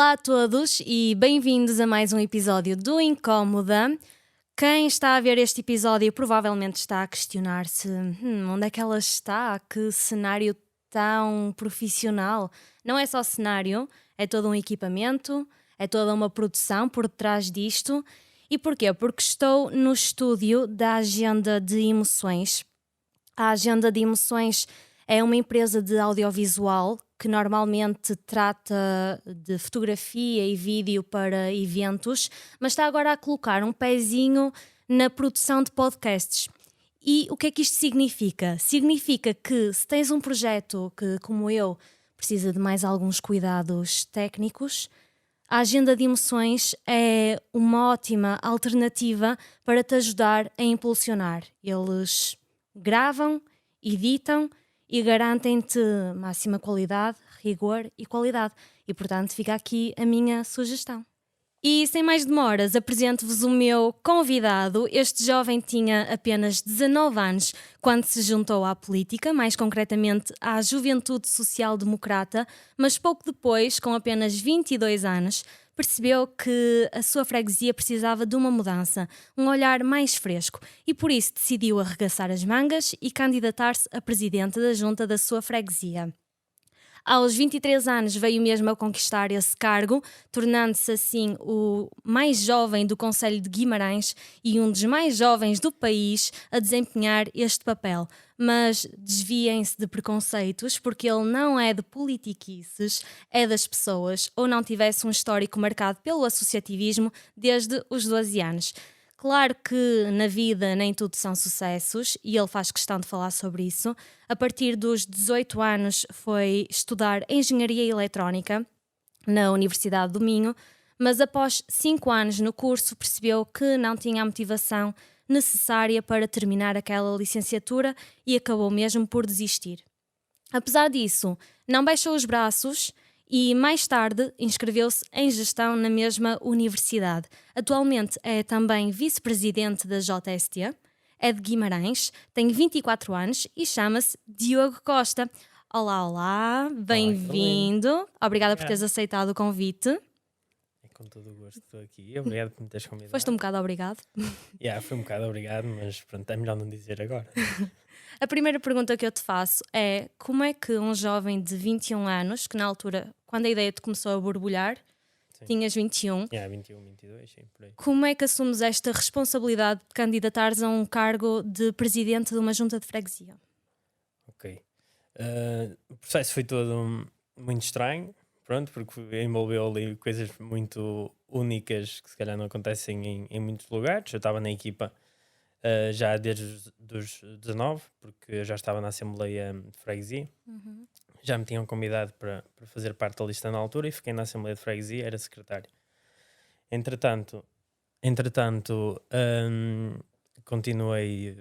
Olá a todos e bem-vindos a mais um episódio do Incómoda. Quem está a ver este episódio provavelmente está a questionar-se onde é que ela está, que cenário tão profissional. Não é só cenário, é todo um equipamento, é toda uma produção por detrás disto. E porquê? Porque estou no estúdio da Agenda de Emoções. A Agenda de Emoções é uma empresa de audiovisual que normalmente trata de fotografia e vídeo para eventos, mas está agora a colocar um pezinho na produção de podcasts. E o que é que isto significa? Significa que se tens um projeto que, como eu, precisa de mais alguns cuidados técnicos, a Agenda de Emoções é uma ótima alternativa para te ajudar a impulsionar. Eles gravam, editam e garantem-te máxima qualidade, rigor e qualidade. E, portanto, fica aqui a minha sugestão. E, sem mais demoras, apresento-vos o meu convidado. Este jovem tinha apenas 19 anos quando se juntou à política, mais concretamente à Juventude Social Democrata, mas pouco depois, com apenas 22 anos, percebeu que a sua freguesia precisava de uma mudança, um olhar mais fresco, e por isso decidiu arregaçar as mangas e candidatar-se a presidente da junta da sua freguesia. Aos 23 anos veio mesmo a conquistar esse cargo, tornando-se assim o mais jovem do Concelho de Guimarães e um dos mais jovens do país a desempenhar este papel. Mas desviem-se de preconceitos, porque ele não é de politiquices, é das pessoas, ou não tivesse um histórico marcado pelo associativismo desde os 12 anos. Claro que na vida nem tudo são sucessos e ele faz questão de falar sobre isso. A partir dos 18 anos foi estudar Engenharia Eletrónica na Universidade do Minho, mas após 5 anos no curso percebeu que não tinha a motivação necessária para terminar aquela licenciatura e acabou mesmo por desistir. Apesar disso, não baixou os braços e mais tarde inscreveu-se em gestão na mesma universidade. Atualmente é também vice-presidente da JST, é de Guimarães, tem 24 anos e chama-se Diogo Costa. Olá, olá, bem-vindo. Obrigada por teres aceitado o convite. É com todo o gosto estou aqui. Obrigado por me teres convidado. Foste um bocado obrigado. Foi um bocado obrigado, mas pronto, é melhor não dizer agora. A primeira pergunta que eu te faço é: como é que um jovem de 21 anos, que na altura, quando a ideia te começou a borbulhar, Sim. tinhas 21, 21, 22, sim, por aí. como é que assumes esta responsabilidade de candidatares a um cargo de presidente de uma junta de freguesia? Ok. O processo foi todo muito estranho, pronto, porque envolveu ali coisas muito únicas que se calhar não acontecem em muitos lugares. Eu estava na equipa já desde os 19, porque eu já estava na Assembleia de Freguesia. Já me tinham convidado para fazer parte da lista na altura e fiquei na Assembleia de Freguesia, era secretário. Entretanto, continuei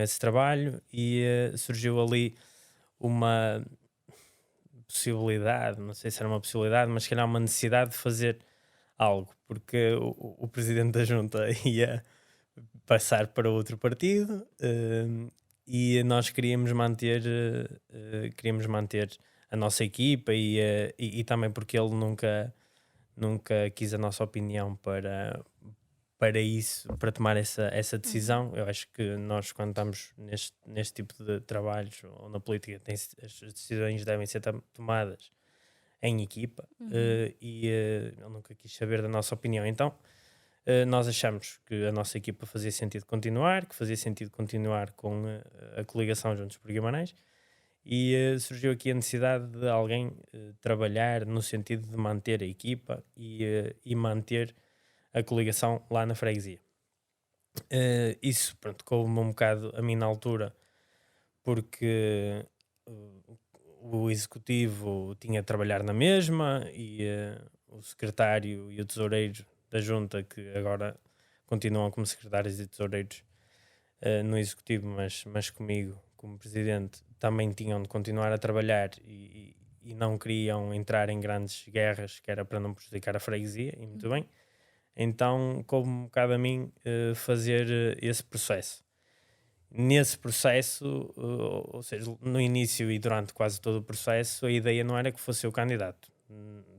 esse trabalho e surgiu ali uma possibilidade, não sei se era uma possibilidade, mas se calhar uma necessidade de fazer algo, porque o presidente da junta ia passar para outro partido e nós queríamos manter a nossa equipa e também porque ele nunca quis a nossa opinião para isso, para tomar essa decisão. Eu acho que nós, quando estamos neste tipo de trabalhos ou na política, as decisões devem ser tomadas em equipa e ele nunca quis saber da nossa opinião. Então nós achamos que a nossa equipa fazia sentido continuar, que fazia sentido continuar com a coligação Juntos por Guimarães, e surgiu aqui a necessidade de alguém trabalhar no sentido de manter a equipa e manter a coligação lá na freguesia. Isso, pronto, coube-me um bocado a mim na altura, porque o executivo tinha de trabalhar na mesma e o secretário e o tesoureiro da junta, que agora continuam como secretários e tesoureiros no executivo, mas comigo como presidente, também tinham de continuar a trabalhar e não queriam entrar em grandes guerras, que era para não prejudicar a freguesia, e muito bem. Então coube um bocado a mim fazer esse processo. Nesse processo, ou seja, no início e durante quase todo o processo, a ideia não era que fosse eu candidato.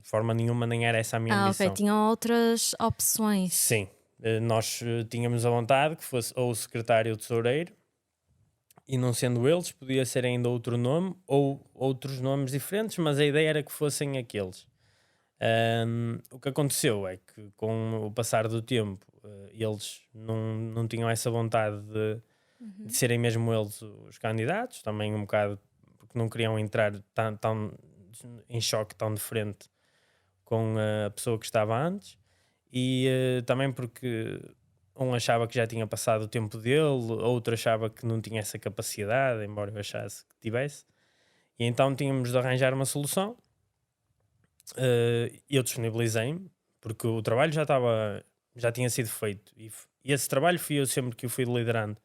de forma nenhuma nem era essa a minha ambição. Ok, tinham outras opções. Sim, nós tínhamos a vontade que fosse ou o secretário ou o tesoureiro, e não sendo eles, podia ser ainda outro nome ou outros nomes diferentes, mas a ideia era que fossem aqueles. O que aconteceu é que, com o passar do tempo, eles não tinham essa vontade de serem mesmo eles os candidatos, também um bocado porque não queriam entrar tão em choque tão de frente com a pessoa que estava antes, e também porque um achava que já tinha passado o tempo dele, outro achava que não tinha essa capacidade, embora eu achasse que tivesse, e então tínhamos de arranjar uma solução. Eu disponibilizei-me, porque o trabalho já tinha sido feito, e esse trabalho fui eu sempre que o fui liderando,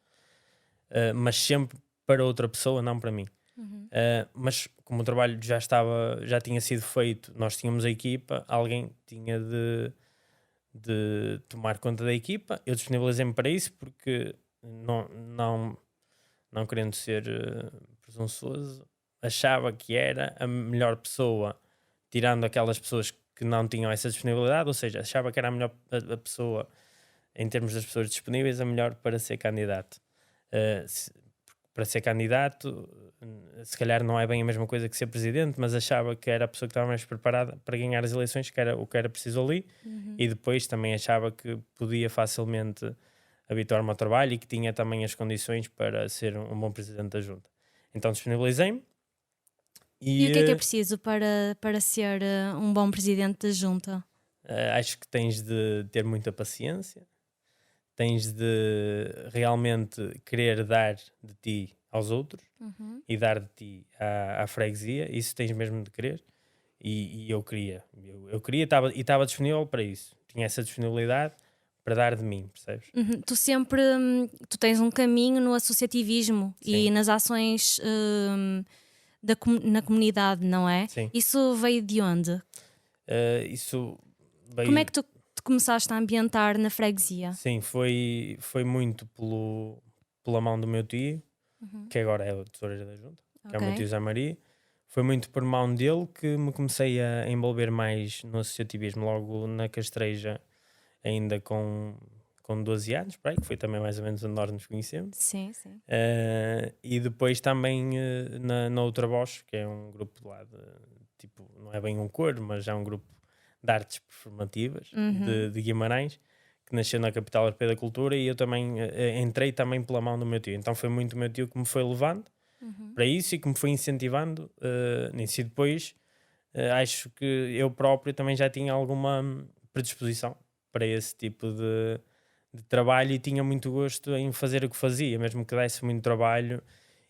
mas sempre para outra pessoa, não para mim. Mas como o trabalho já tinha sido feito, nós tínhamos a equipa, alguém tinha de tomar conta da equipa. Eu disponibilizei-me para isso porque não querendo ser presunçoso, achava que era a melhor pessoa, tirando aquelas pessoas que não tinham essa disponibilidade, ou seja, achava que era a melhor a pessoa, em termos das pessoas disponíveis, a melhor para ser candidato. Para ser candidato, se calhar não é bem a mesma coisa que ser presidente, mas achava que era a pessoa que estava mais preparada para ganhar as eleições, que era o que era preciso ali, e depois também achava que podia facilmente habituar-me ao trabalho e que tinha também as condições para ser um bom presidente da junta. Então disponibilizei-me. E o que é preciso para ser um bom presidente da junta? Acho que tens de ter muita paciência, tens de realmente querer dar de ti aos outros e dar de ti à freguesia. Isso tens mesmo de querer, e eu queria e estava disponível para isso, tinha essa disponibilidade para dar de mim, percebes? Tu sempre tu tens um caminho no associativismo e Sim. nas ações na comunidade, não é? Sim. Isso veio de onde? Isso veio... Como é que tu te começaste a ambientar na freguesia? Sim, foi muito pela mão do meu tio, que agora é o tesoureiro da junta, que é o meu tio Zé Maria. Foi muito por mão dele que me comecei a envolver mais no associativismo, logo na Castreja, ainda com 12 anos, por aí, que foi também mais ou menos onde nós nos conhecemos. Sim, sim. E depois também na Outra Voz, que é um grupo lá tipo, não é bem um coro, mas é um grupo de artes performativas de Guimarães, que nasceu na Capital Europeia da Cultura, e eu também entrei também pela mão do meu tio. Então foi muito o meu tio que me foi levando para isso e que me foi incentivando nisso. E depois acho que eu próprio também já tinha alguma predisposição para esse tipo de trabalho, e tinha muito gosto em fazer o que fazia, mesmo que desse muito trabalho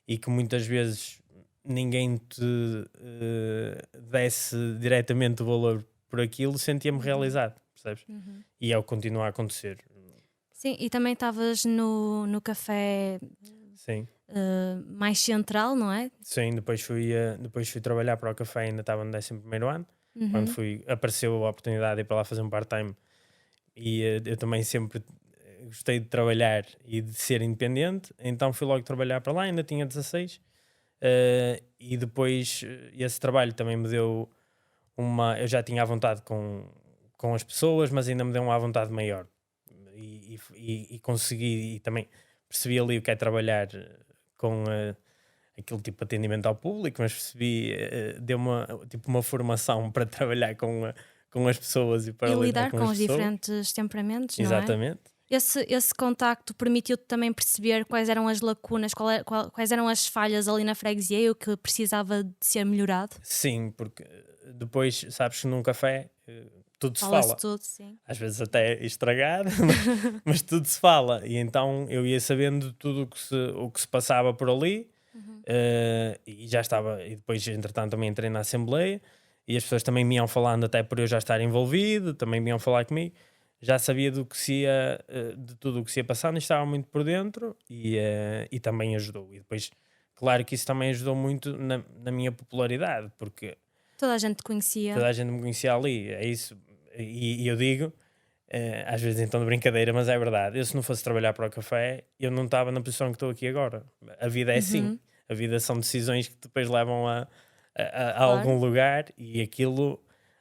e que muitas vezes ninguém te desse diretamente o valor por aquilo, sentia-me realizado, percebes? E é o que continua a acontecer. Sim, e também estavas no café Sim. mais central, não é? Sim, depois fui trabalhar para o café, ainda estava no 11º ano, quando apareceu a oportunidade de ir para lá fazer um part-time, e eu também sempre gostei de trabalhar e de ser independente, então fui logo trabalhar para lá, ainda tinha 16, e depois esse trabalho também me deu eu já tinha à vontade com as pessoas, mas ainda me deu uma vontade maior, e consegui, e também percebi ali o que é trabalhar com aquele tipo de atendimento ao público, mas percebi, deu uma formação para trabalhar com as pessoas e para lidar com as os pessoas. diferentes temperamentos, não é? Exatamente. Esse contacto permitiu-te também perceber quais eram as lacunas, quais eram as falhas ali na freguesia e o que precisava de ser melhorado? Sim, porque depois sabes que num café tudo se Fala-se fala. tudo, sim. Às vezes até estragado, mas tudo se fala. E então eu ia sabendo tudo o que se passava por ali, e já estava. E depois, entretanto, também entrei na Assembleia, e as pessoas também me iam falando, até por eu já estar envolvido, também me iam falar comigo. Já sabia de tudo o que se ia passando, e estava muito por dentro, e também ajudou. E depois, claro que isso também ajudou muito na minha popularidade, porque Toda a gente te conhecia. toda a gente me conhecia ali, é isso. E eu digo, às vezes então de brincadeira, mas é verdade, eu se não fosse trabalhar para o café, eu não estava na posição que estou aqui agora. A vida é assim, a vida são decisões que depois levam a Claro. algum lugar, e aquilo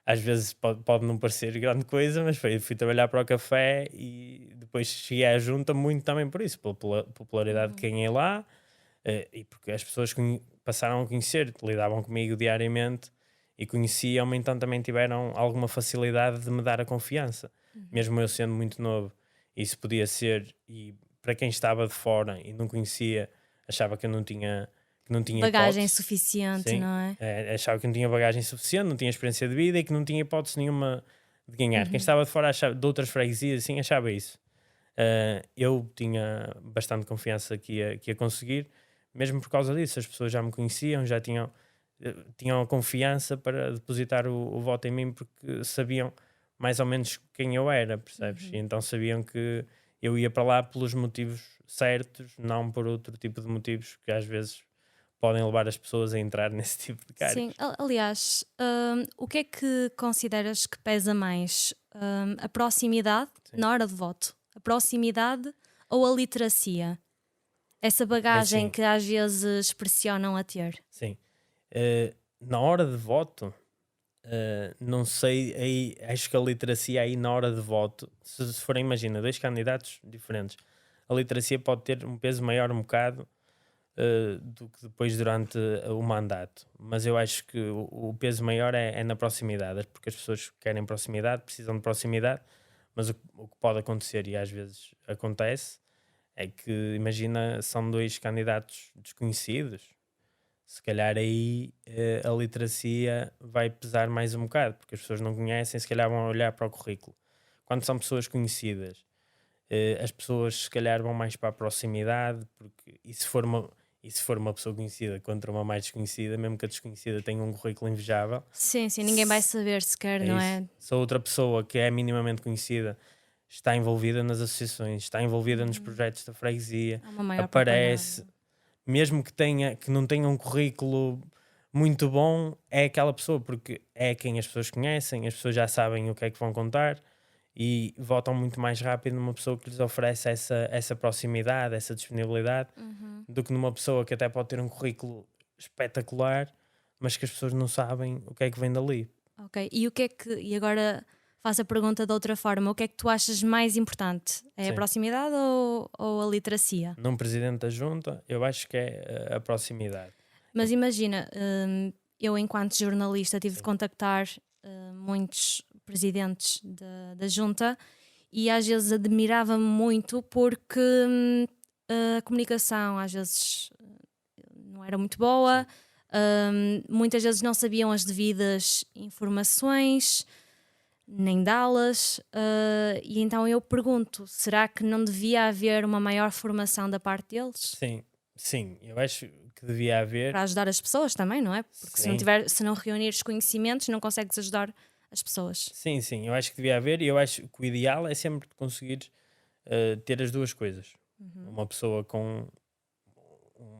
às vezes pode não parecer grande coisa, mas fui trabalhar para o café e depois cheguei à junta muito também por isso, pela popularidade de quem é lá, e porque as pessoas passaram a conhecer, lidavam comigo diariamente e conheciam-me, então também tiveram alguma facilidade de me dar a confiança, mesmo eu sendo muito novo. Isso podia ser, e para quem estava de fora e não conhecia, achava que eu não tinha Bagagem hipótese. suficiente, Sim, não é? achava que não tinha bagagem suficiente, não tinha experiência de vida e que não tinha hipótese nenhuma de ganhar. Quem estava de fora de outras freguesias assim, achava isso. Eu tinha bastante confiança que ia conseguir, mesmo por causa disso. As pessoas já me conheciam, já tinham a confiança para depositar o voto em mim, porque sabiam mais ou menos quem eu era, percebes? E então sabiam que eu ia para lá pelos motivos certos, não por outro tipo de motivos que às vezes podem levar as pessoas a entrar nesse tipo de Sim, cargos. aliás, o que é que consideras que pesa mais? A proximidade Sim. na hora de voto? A proximidade ou a literacia? Essa bagagem assim. que às vezes pressionam a ter. Sim. Na hora de voto, não sei, aí, acho que a literacia aí na hora de voto, se forem, imagina, dois candidatos diferentes, a literacia pode ter um peso maior um bocado do que depois durante o mandato. Mas eu acho que o peso maior é na proximidade, porque as pessoas querem proximidade, precisam de proximidade, mas o que pode acontecer, e às vezes acontece, é que, imagina, são dois candidatos desconhecidos, se calhar aí a literacia vai pesar mais um bocado, porque as pessoas não conhecem, se calhar vão olhar para o currículo. Quando são pessoas conhecidas, as pessoas se calhar vão mais para a proximidade, porque e se for uma pessoa conhecida contra uma mais desconhecida, mesmo que a desconhecida tenha um currículo invejável, Sim, sim, ninguém vai saber sequer, é não isso. é? Se a outra pessoa que é minimamente conhecida está envolvida nas associações, está envolvida nos projetos da freguesia, Há uma maior aparece, propaganda. mesmo que não tenha um currículo muito bom, é aquela pessoa, porque é quem as pessoas conhecem, as pessoas já sabem o que é que vão contar e votam muito mais rápido numa pessoa que lhes oferece essa proximidade, essa disponibilidade, do que numa pessoa que até pode ter um currículo espetacular, mas que as pessoas não sabem o que é que vem dali. Ok, e o que é que, e agora faço a pergunta de outra forma, o que é que tu achas mais importante? É a Sim. proximidade ou a literacia? Num presidente da junta, eu acho que é a proximidade. Mas imagina, eu enquanto jornalista tive de Sim. contactar muitos presidentes da junta e às vezes admirava-me muito porque a comunicação às vezes não era muito boa, muitas vezes não sabiam as devidas informações, nem dá-las, e então eu pergunto, será que não devia haver uma maior formação da parte deles? Sim, eu acho que devia haver. Para ajudar as pessoas também, não é? Porque Sim, se não reunires conhecimentos, não consegues ajudar as pessoas. sim, eu acho que devia haver e eu acho que o ideal é sempre conseguir ter as duas coisas. Uma pessoa com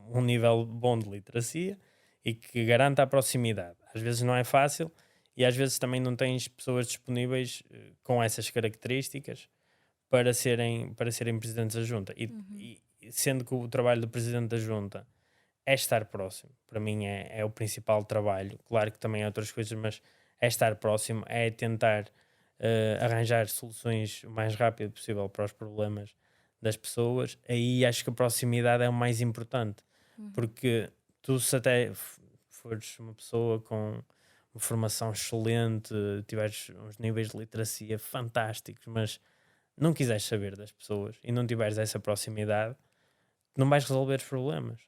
um nível bom de literacia e que garanta a proximidade. Às vezes não é fácil e às vezes também não tens pessoas disponíveis com essas características para serem presidentes da junta. E sendo que o trabalho do presidente da junta é estar próximo, para mim é o principal trabalho. Claro que também há outras coisas, mas é estar próximo, é tentar arranjar soluções o mais rápido possível para os problemas das pessoas. Aí acho que a proximidade é o mais importante, porque tu, se até fores uma pessoa com uma formação excelente, tiveres uns níveis de literacia fantásticos, mas não quiseres saber das pessoas e não tiveres essa proximidade, não vais resolver os problemas.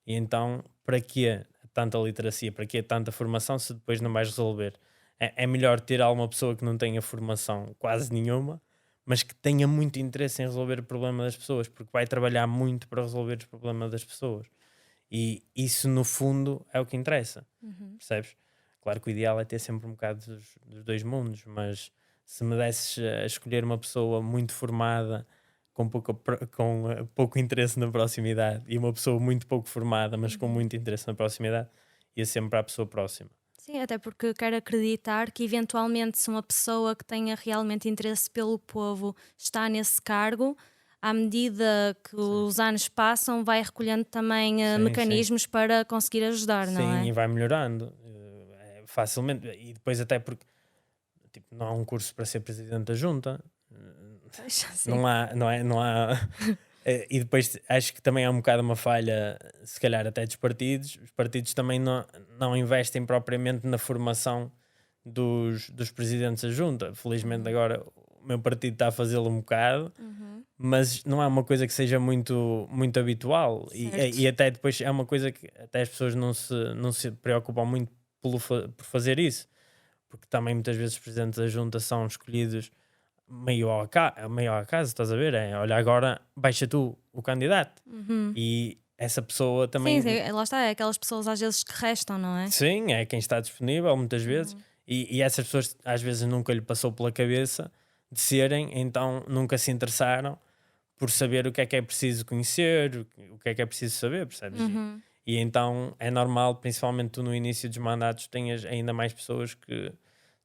E então, para que tanta literacia, para que tanta formação se depois não vais resolver? É melhor ter alguma pessoa que não tenha formação quase nenhuma, mas que tenha muito interesse em resolver o problema das pessoas, porque vai trabalhar muito para resolver os problemas das pessoas. E isso, no fundo, é o que interessa. Percebes? Claro que o ideal é ter sempre um bocado dos dois mundos, mas se me desses a escolher uma pessoa muito formada, com pouco interesse na proximidade, e uma pessoa muito pouco formada, mas com muito interesse na proximidade, ia sempre para a pessoa próxima. Sim, até porque quero acreditar que eventualmente se uma pessoa que tenha realmente interesse pelo povo está nesse cargo, à medida que os anos passam, vai recolhendo também Sim, mecanismos para conseguir ajudar, não Sim, é? e vai melhorando facilmente. E depois, até porque tipo, não há um curso para ser presidente da junta. Sim. Não há. E depois acho que também há um bocado uma falha, se calhar até dos partidos. Os partidos também não investem propriamente na formação dos presidentes da junta. Felizmente agora o meu partido está a fazê-lo um bocado, mas não é uma coisa que seja muito, muito habitual. E até depois é uma coisa que até as pessoas não se preocupam muito por fazer isso, porque também muitas vezes os presidentes da junta são escolhidos meio ao acaso, estás a ver? Olha, agora baixa tu o candidato e essa pessoa também. Sim, lá está, é aquelas pessoas às vezes que restam, não é? Sim, é quem está disponível muitas vezes, e essas pessoas às vezes nunca lhe passou pela cabeça de serem, então nunca se interessaram por saber o que é preciso conhecer, o que é preciso saber, percebes? E então é normal, principalmente tu no início dos mandatos, tenhas ainda mais pessoas que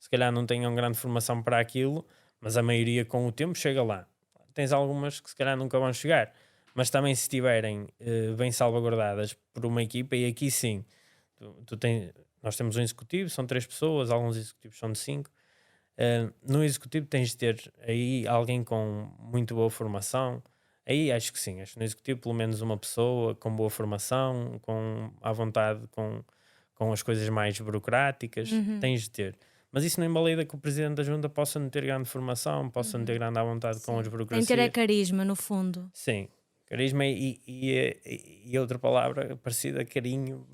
se calhar não tenham grande formação para aquilo, mas a maioria com o tempo chega lá. Tens algumas que se calhar nunca vão chegar, mas também se estiverem bem salvaguardadas por uma equipa, e aqui sim, nós temos um executivo, são 3 pessoas, alguns executivos são de 5. No executivo tens de ter aí alguém com muito boa formação. Aí acho que sim, acho que no executivo pelo menos uma pessoa com boa formação, à vontade com as coisas mais burocráticas, tens de ter. Mas isso não invalida que o presidente da junta possa não ter grande formação, possa não ter grande à vontade com as burocracias. Tem de ter carisma, no fundo. Sim, carisma e outra palavra parecida, carinho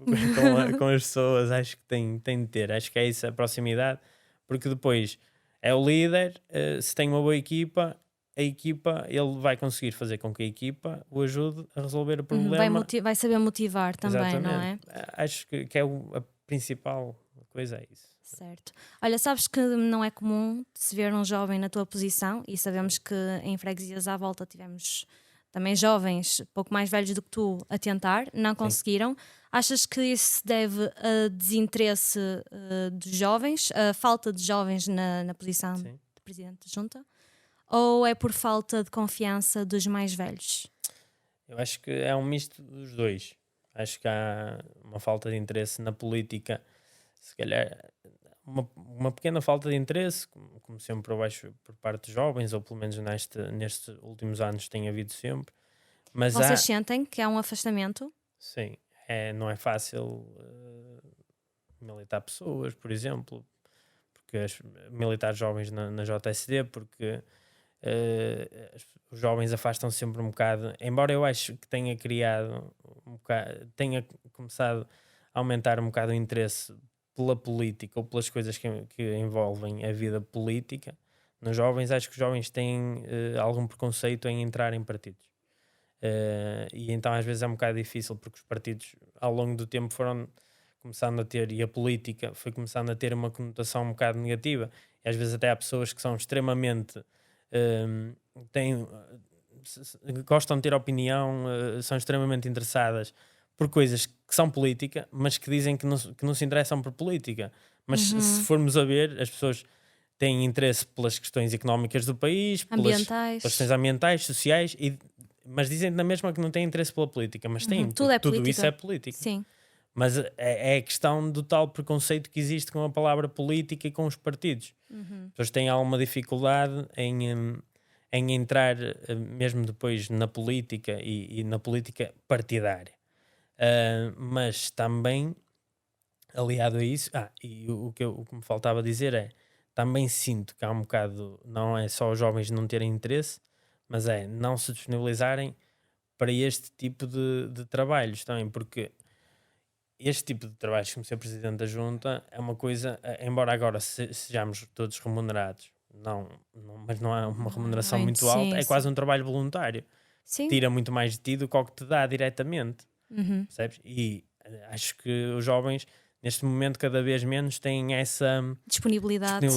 com as pessoas, acho que tem de ter. Acho que é isso, a proximidade, porque depois é o líder, se tem uma boa equipa, a equipa, ele vai conseguir fazer com que a equipa o ajude a resolver o problema. Vai saber motivar também, Exatamente. não é? Acho que é a principal coisa, é isso. Certo. Olha, sabes que não é comum se ver um jovem na tua posição, e sabemos que em freguesias à volta tivemos também jovens pouco mais velhos do que tu a tentar, não conseguiram. Achas que isso se deve a desinteresse dos jovens, a falta de jovens na posição de presidente da junta? Ou é por falta de confiança dos mais velhos? Eu acho que é um misto dos dois. Acho que há uma falta de interesse na política, se calhar uma pequena falta de interesse, como sempre eu acho, por parte dos jovens, ou pelo menos nestes últimos anos tem havido sempre. Mas vocês sentem que há um afastamento? Sim, não é fácil militar pessoas, por exemplo, porque militar jovens na JSD, porque os jovens afastam sempre um bocado, embora eu acho que tenha criado tenha começado a aumentar um bocado o interesse pela política ou pelas coisas que envolvem a vida política. Nos jovens, acho que os jovens têm algum preconceito em entrar em partidos. E então às vezes é um bocado difícil, porque os partidos ao longo do tempo foram começando a ter, e a política foi começando a ter uma conotação um bocado negativa, e às vezes até há pessoas que são extremamente gostam de ter opinião, são extremamente interessadas por coisas que são política, mas que dizem que não se interessam por política. Mas se formos a ver, as pessoas têm interesse pelas questões económicas do país, pelas questões ambientais, sociais, mas dizem na mesma que não têm interesse pela política, mas têm, tudo isso é política. Sim. Mas é a questão do tal preconceito que existe com a palavra política e com os partidos. As pessoas têm alguma dificuldade em entrar mesmo depois na política e na política partidária. Mas também, aliado a isso, e o que me faltava dizer também sinto que há um bocado, não é só os jovens não terem interesse, mas não se disponibilizarem para este tipo de trabalhos também, porque este tipo de trabalhos, como ser presidente da junta, é uma coisa, embora agora sejamos todos remunerados, mas não é uma remuneração muito alta, é quase um trabalho voluntário. Sim. Tira muito mais de ti do que o que te dá diretamente. Percebes? E acho que os jovens, neste momento, cada vez menos têm essa disponibilidade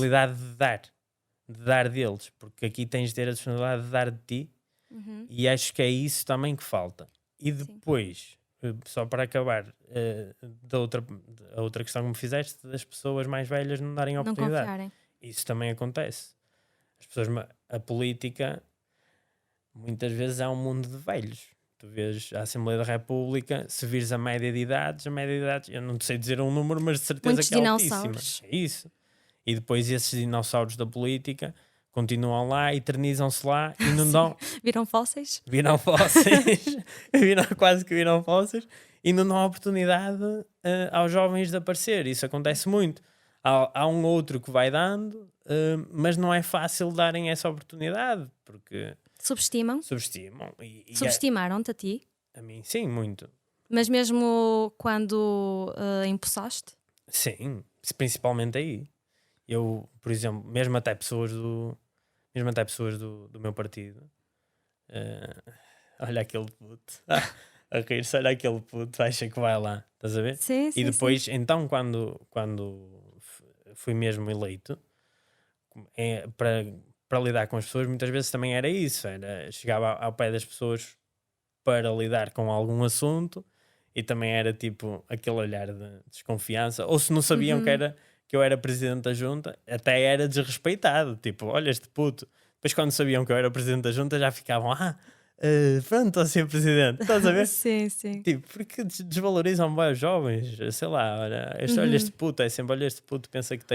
de dar deles, porque aqui tens de ter a disponibilidade de dar de ti, e acho que é isso também que falta. E depois, só para acabar, a outra questão que me fizeste, das pessoas mais velhas não darem oportunidade. Confiarem. Isso também acontece. A política muitas vezes é um mundo de velhos. Tu vês a Assembleia da República, se vires a média de idades, eu não sei dizer um número, mas de certeza muitos que é altíssima. É isso. E depois esses dinossauros da política continuam lá, eternizam-se lá e não dão, Viram fósseis? viram fósseis, quase que viram fósseis, e não dão oportunidade aos jovens de aparecer. Isso acontece muito. Há um outro que vai dando, mas não é fácil darem essa oportunidade, porque Subestimam? subestimam. Subestimaram-te a ti? A mim, sim, muito. Mas mesmo quando empossaste? Sim, principalmente aí. Eu, por exemplo, mesmo até pessoas do meu partido, eh, olha aquele puto, a rir-se, olha aquele puto, acha que vai lá, estás a ver? Sim, E sim, depois, então, quando fui mesmo eleito, para lidar com as pessoas, muitas vezes também era isso, chegava ao pé das pessoas para lidar com algum assunto e também era tipo aquele olhar de desconfiança, ou se não sabiam Uhum. que eu era presidente da junta, até era desrespeitado, tipo, olha este puto. Depois quando sabiam que eu era presidente da junta já ficavam, pronto, estou a ser presidente, estás a ver? Sim, sim. Tipo, porque desvalorizam bem os jovens, sei lá, olha este Uhum. puto, é sempre, olha este puto, pensa que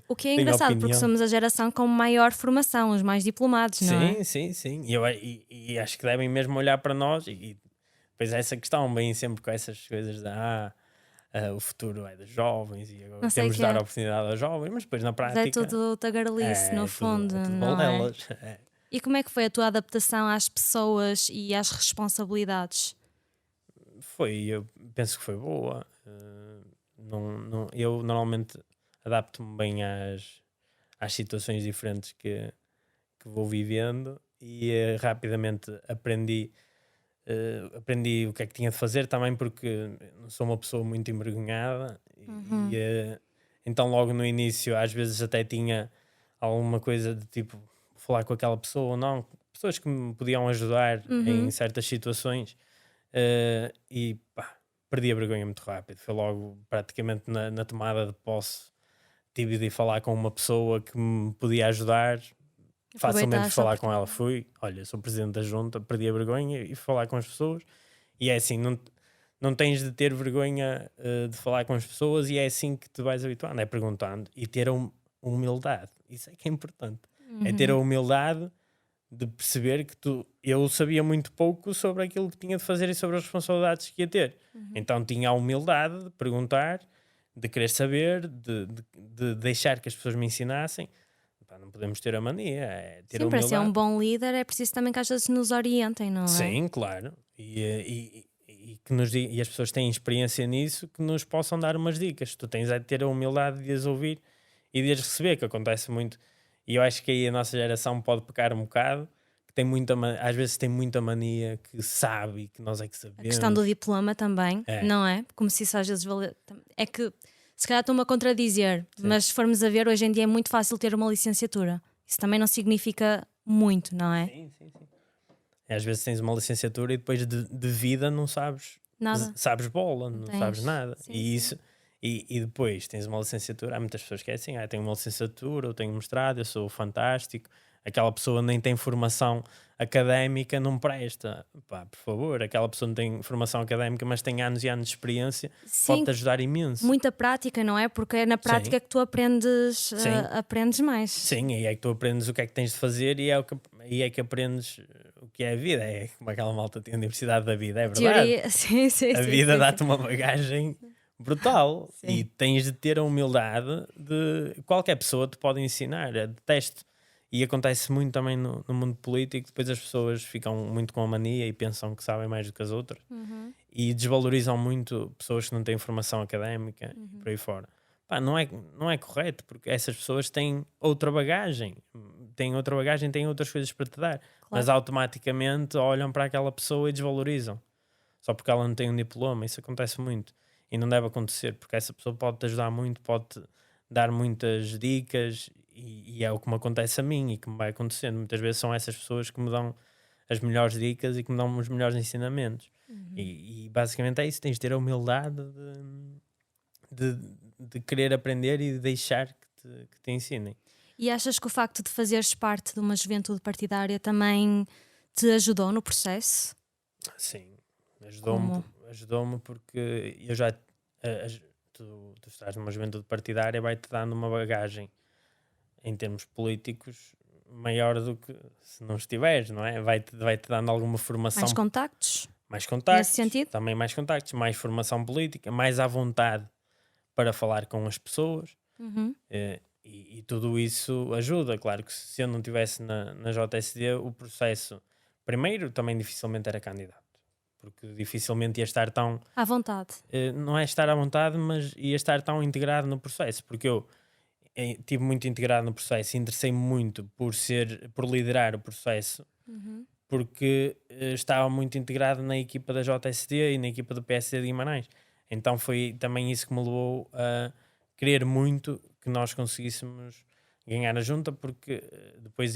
O que é tem engraçado, porque opinião. somos a geração com maior formação, os mais diplomados, não é? Sim, sim, sim. E acho que devem mesmo olhar para nós e depois essa questão, bem sempre com essas coisas o futuro é dos jovens e agora Não sei o temos de que dar é. a oportunidade aos jovens, mas depois na Mas é prática tudo tagarelice, no fundo, é tudo não é? balelas. É. E como é que foi a tua adaptação às pessoas e às responsabilidades? Eu penso que foi boa. Eu normalmente adapto-me bem às situações diferentes que vou vivendo e rapidamente aprendi o que é que tinha de fazer também porque não sou uma pessoa muito envergonhada Uhum. então logo no início às vezes até tinha alguma coisa de tipo falar com aquela pessoa ou não, pessoas que me podiam ajudar em Uhum. certas situações e pá, perdi a vergonha muito rápido, foi logo praticamente na tomada de posse tive de ir falar com uma pessoa que me podia ajudar. Facilmente fui Aproveitaste a falar com ela, oportunidade. fui, olha, sou presidente da junta, perdi a vergonha e fui falar com as pessoas. E é assim, não tens de ter vergonha de falar com as pessoas e é assim que te vais habituando, é perguntando e ter a humildade. Isso é que é importante. É ter a Uhum. humildade de perceber que eu sabia muito pouco sobre aquilo que tinha de fazer e sobre as responsabilidades que ia ter. Uhum. Então tinha a humildade de perguntar, de querer saber, de deixar que as pessoas me ensinassem. Pá, não podemos ter a mania, é ter a Sim, para ser um humildade. bom líder é preciso também que às vezes nos orientem, não é? Sim, claro. E as pessoas têm experiência nisso que nos possam dar umas dicas. Tu tens é de ter a humildade de as ouvir e de as receber, que acontece muito. E eu acho que aí a nossa geração pode pecar um bocado, que tem às vezes tem muita mania que sabe e que nós é que A questão do sabemos. diploma também, É, não é? Como se isso às vezes é que se calhar estou-me a contradizer, sim. mas se formos a ver, hoje em dia é muito fácil ter uma licenciatura. Isso também não significa muito, não é? Sim, sim, sim. Às vezes tens uma licenciatura e depois de vida não sabes, Nada. sabes bola, Não não sabes tens. nada. Sim, E sim. isso, e depois tens uma licenciatura. Há muitas pessoas que é assim: eu tenho uma licenciatura, eu tenho um mestrado, eu sou fantástico. Aquela pessoa nem tem formação académica, não presta. Pá, por favor, aquela pessoa não tem formação académica, mas tem anos e anos de experiência, Sim, pode-te ajudar imenso. muita prática, não é? Porque é na Sim, prática que tu aprendes, sim. aprendes mais. Sim, aí é que tu aprendes o que é que tens de fazer e aí é que aprendes o que é a vida. É como aquela malta tem a universidade da vida, é A verdade. teoria, sim, sim, A sim, vida sim, sim. dá-te uma bagagem brutal e Sim. tens de ter a humildade de qualquer pessoa te pode ensinar. Eu detesto. E acontece muito também no mundo político, depois as pessoas ficam muito com a mania e pensam que sabem mais do que as outras Uhum, e desvalorizam muito pessoas que não têm formação académica e uhum. por aí fora. Pá, não é correto, porque essas pessoas têm outra bagagem, têm outras coisas para te dar, mas Claro. automaticamente olham para aquela pessoa e desvalorizam só porque ela não tem um diploma. Isso acontece muito e não deve acontecer, porque essa pessoa pode te ajudar muito, pode te dar muitas dicas e é o que me acontece a mim e que me vai acontecendo. Muitas vezes são essas pessoas que me dão as melhores dicas e que me dão os melhores ensinamentos. Uhum. E basicamente é isso, tens de ter a humildade de querer aprender e de deixar que te ensinem. E achas que o facto de fazeres parte de uma juventude partidária também te ajudou no processo? Sim, ajudou-me, Como? ajudou-me porque eu já tu estás numa juventude partidária, vai-te dando uma bagagem em termos políticos, maior do que se não estiveres, não é? Vai-te dando alguma formação, Mais contactos, mais nesse contactos, sentido? também mais contactos, mais formação política, mais à vontade para falar com as pessoas. Uhum. E tudo isso ajuda. Claro que se eu não estivesse na JSD, o processo, primeiro, também dificilmente era candidato, porque dificilmente ia estar tão, À vontade. não é estar à vontade, mas ia estar tão integrado no processo, porque eu estive muito integrado no processo, interessei-me muito por liderar o processo, Uhum. porque estava muito integrado na equipa da JSD e na equipa do PSD de Guimarães. Então foi também isso que me levou a querer muito que nós conseguíssemos ganhar a junta, porque depois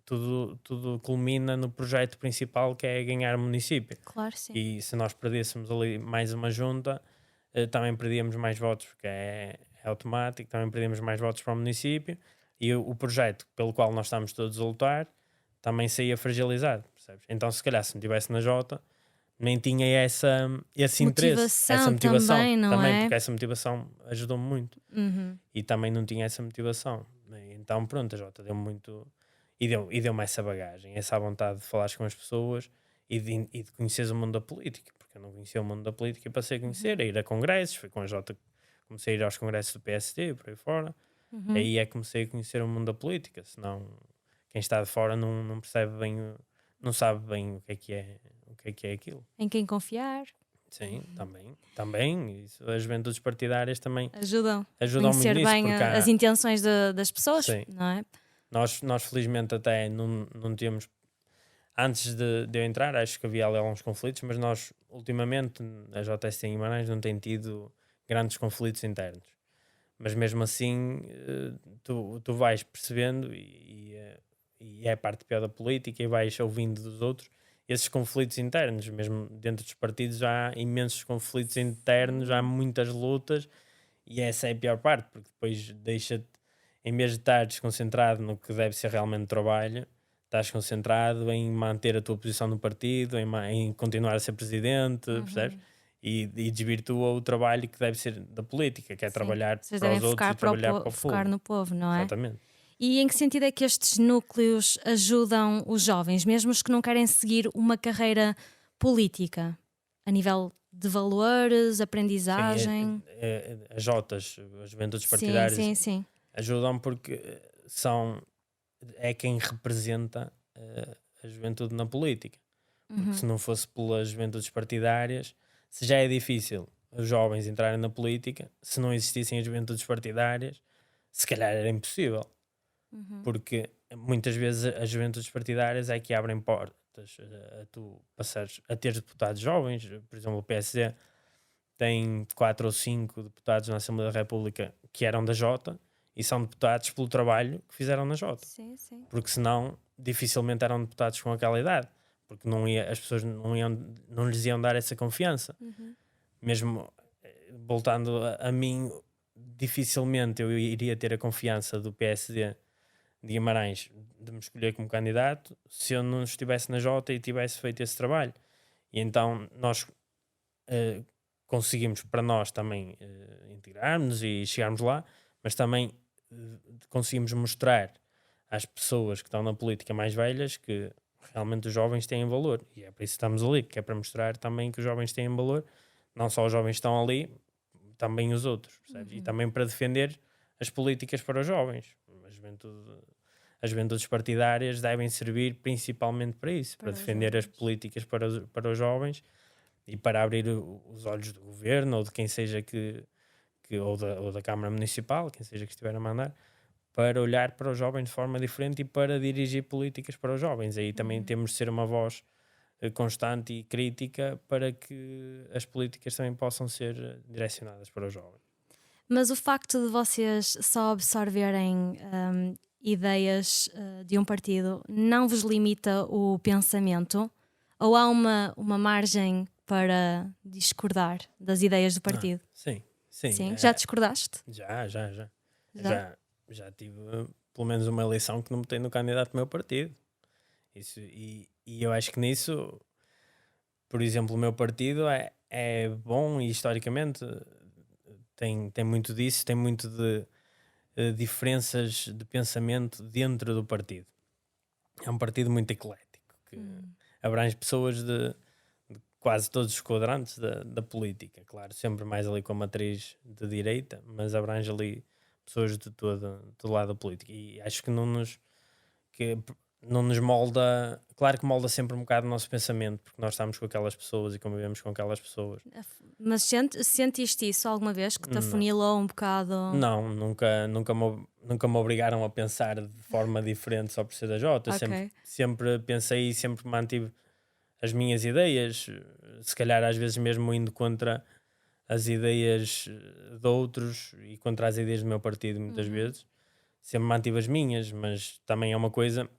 tudo culmina no projeto principal, que é ganhar o município. Claro, sim. E se nós perdêssemos ali mais uma junta, também perdíamos mais votos, porque é automático, também perdíamos mais votos para o município, e o projeto pelo qual nós estamos todos a lutar também saía fragilizado, percebes? Então se calhar se não estivesse na Jota, nem tinha esse interesse, essa motivação também, não é? porque essa motivação ajudou-me muito, Uhum. e também não tinha essa motivação. Então pronto, a Jota deu-me muito, e deu-me essa bagagem, essa vontade de falar com as pessoas e de conheceres o mundo da política, porque eu não conhecia o mundo da política e passei a conhecer, a ir a congressos, foi com a Jota, comecei a ir aos congressos do PSD, por aí fora, Uhum. aí é que comecei a conhecer o mundo da política, senão quem está de fora não percebe bem, não sabe bem o que é aquilo. Em quem confiar. Sim, também, isso, as juventudes partidárias também Ajudam a ajudam muito conhecer nisso, bem porque as intenções das pessoas, sim, não é? nós felizmente até não tínhamos, antes de eu entrar, acho que havia ali alguns conflitos, mas nós ultimamente, a JST em Guimarães não tem tido grandes conflitos internos. Mas mesmo assim, tu vais percebendo e é a parte pior da política, e vais ouvindo dos outros esses conflitos internos. Mesmo dentro dos partidos há imensos conflitos internos, há muitas lutas, e essa é a pior parte, porque depois deixa-te, em vez de estar desconcentrado no que deve ser realmente o trabalho, estás concentrado em manter a tua posição no partido, em continuar a ser presidente, percebes? E desvirtua o trabalho que deve ser da política, que é Sim. trabalhar Vocês para devem os outros e trabalhar para o focar povo. no povo, não é? Exatamente. E em que sentido é que estes núcleos ajudam os jovens, mesmo os que não querem seguir uma carreira política, a nível de valores, Sim, aprendizagem? as Jotas, as juventudes Sim, partidárias, sim, sim. ajudam porque é quem representa a juventude na política. Porque se não fosse pelas juventudes partidárias, se já é difícil os jovens entrarem na política, se não existissem as juventudes partidárias, se calhar era impossível. Porque muitas vezes as juventudes partidárias é que abrem portas a tu passares a ter deputados jovens. Por exemplo, o PSD tem 4 ou 5 deputados na Assembleia da República que eram da Jota e são deputados pelo trabalho que fizeram na Jota. Sim, sim. Porque senão dificilmente eram deputados com aquela idade, porque as pessoas não lhes iam dar essa confiança. Mesmo voltando a mim, dificilmente eu iria ter a confiança do PSD de Guimarães de me escolher como candidato se eu não estivesse na Jota e tivesse feito esse trabalho. E então nós conseguimos para nós também integrarmos e chegarmos lá, mas também conseguimos mostrar às pessoas que estão na política mais velhas que realmente os jovens têm valor, e é para isso que estamos ali, que é para mostrar também que os jovens têm valor, não só os jovens que estão ali, também os outros, percebes? E também para defender as políticas para os jovens. As juventudes partidárias devem servir principalmente para isso, para defender as políticas para os jovens e para abrir os olhos do governo ou de quem seja ou da Câmara Municipal, quem seja que estiver a mandar, para olhar para os jovens de forma diferente e para dirigir políticas para os jovens. Aí também temos de ser uma voz constante e crítica para que as políticas também possam ser direcionadas para os jovens. Mas o facto de vocês só absorverem ideias de um partido não vos limita o pensamento? Ou há uma margem para discordar das ideias do partido? Sim. Já discordaste? Já tive pelo menos uma eleição que não votei no candidato do meu partido. Isso, e eu acho que nisso, por exemplo, o meu partido é bom e historicamente tem muito disso, tem muito de diferenças de pensamento dentro do partido. É um partido muito eclético, que abrange pessoas de quase todos os quadrantes da política. Claro, sempre mais ali com a matriz de direita, mas abrange ali pessoas de todo lado da política. E acho que não nos molda, claro que molda sempre um bocado o nosso pensamento, porque nós estamos com aquelas pessoas e convivemos com aquelas pessoas. Mas sentiste isso alguma vez que te Não. afunilou um bocado? Não, nunca me obrigaram a pensar de forma diferente só por ser da Jota. Ok. Sempre pensei e sempre mantive as minhas ideias, se calhar às vezes mesmo indo contra as ideias de outros e contra as ideias do meu partido muitas vezes. Sempre mantive as minhas, mas também é uma coisa,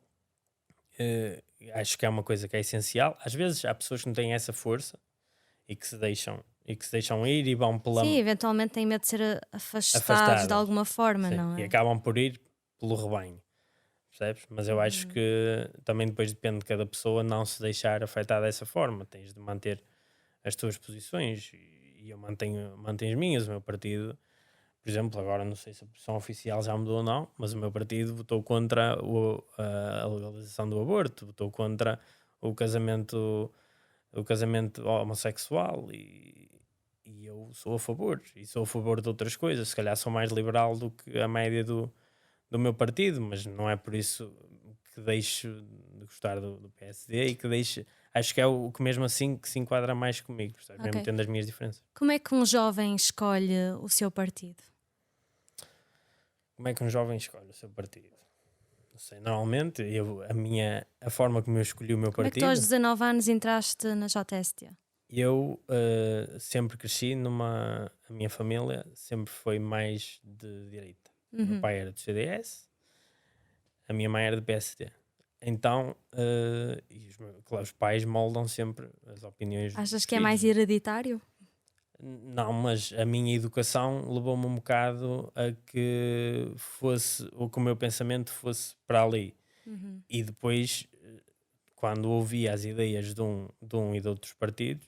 acho que é uma coisa que é essencial. Às vezes há pessoas que não têm essa força e que se deixam ir e vão pela Sim, eventualmente têm medo de ser afastados afastadas. de alguma forma, Sim, não e é? acabam por ir pelo rebanho, percebes? Mas eu acho que também depois depende de cada pessoa não se deixar afetar dessa forma. Tens de manter as tuas posições e eu mantenho as minhas. O meu partido, por exemplo, agora não sei se a posição oficial já mudou ou não, mas o meu partido votou contra a legalização do aborto, votou contra o casamento homossexual e eu sou a favor. E sou a favor de outras coisas. Se calhar sou mais liberal do que a média do meu partido, mas não é por isso que deixo de gostar do PSD e que deixo. Acho que é o que mesmo assim que se enquadra mais comigo, percebes? Mesmo Ok. tendo as minhas diferenças. Como é que um jovem escolhe o seu partido? Como é que um jovem escolhe o seu partido? Não sei, normalmente a forma como eu escolhi o meu Como é que tu aos partido, 19 anos entraste na JST? eu sempre cresci a minha família sempre foi mais de direita. O meu pai era do CDS, a minha mãe era do PSD. Então, claro, os pais moldam sempre as opiniões dos Achas que é filhos. mais hereditário? Não, mas a minha educação levou-me um bocado a que fosse, ou que o meu pensamento fosse para ali. E depois, quando ouvia as ideias de um e de outros partidos,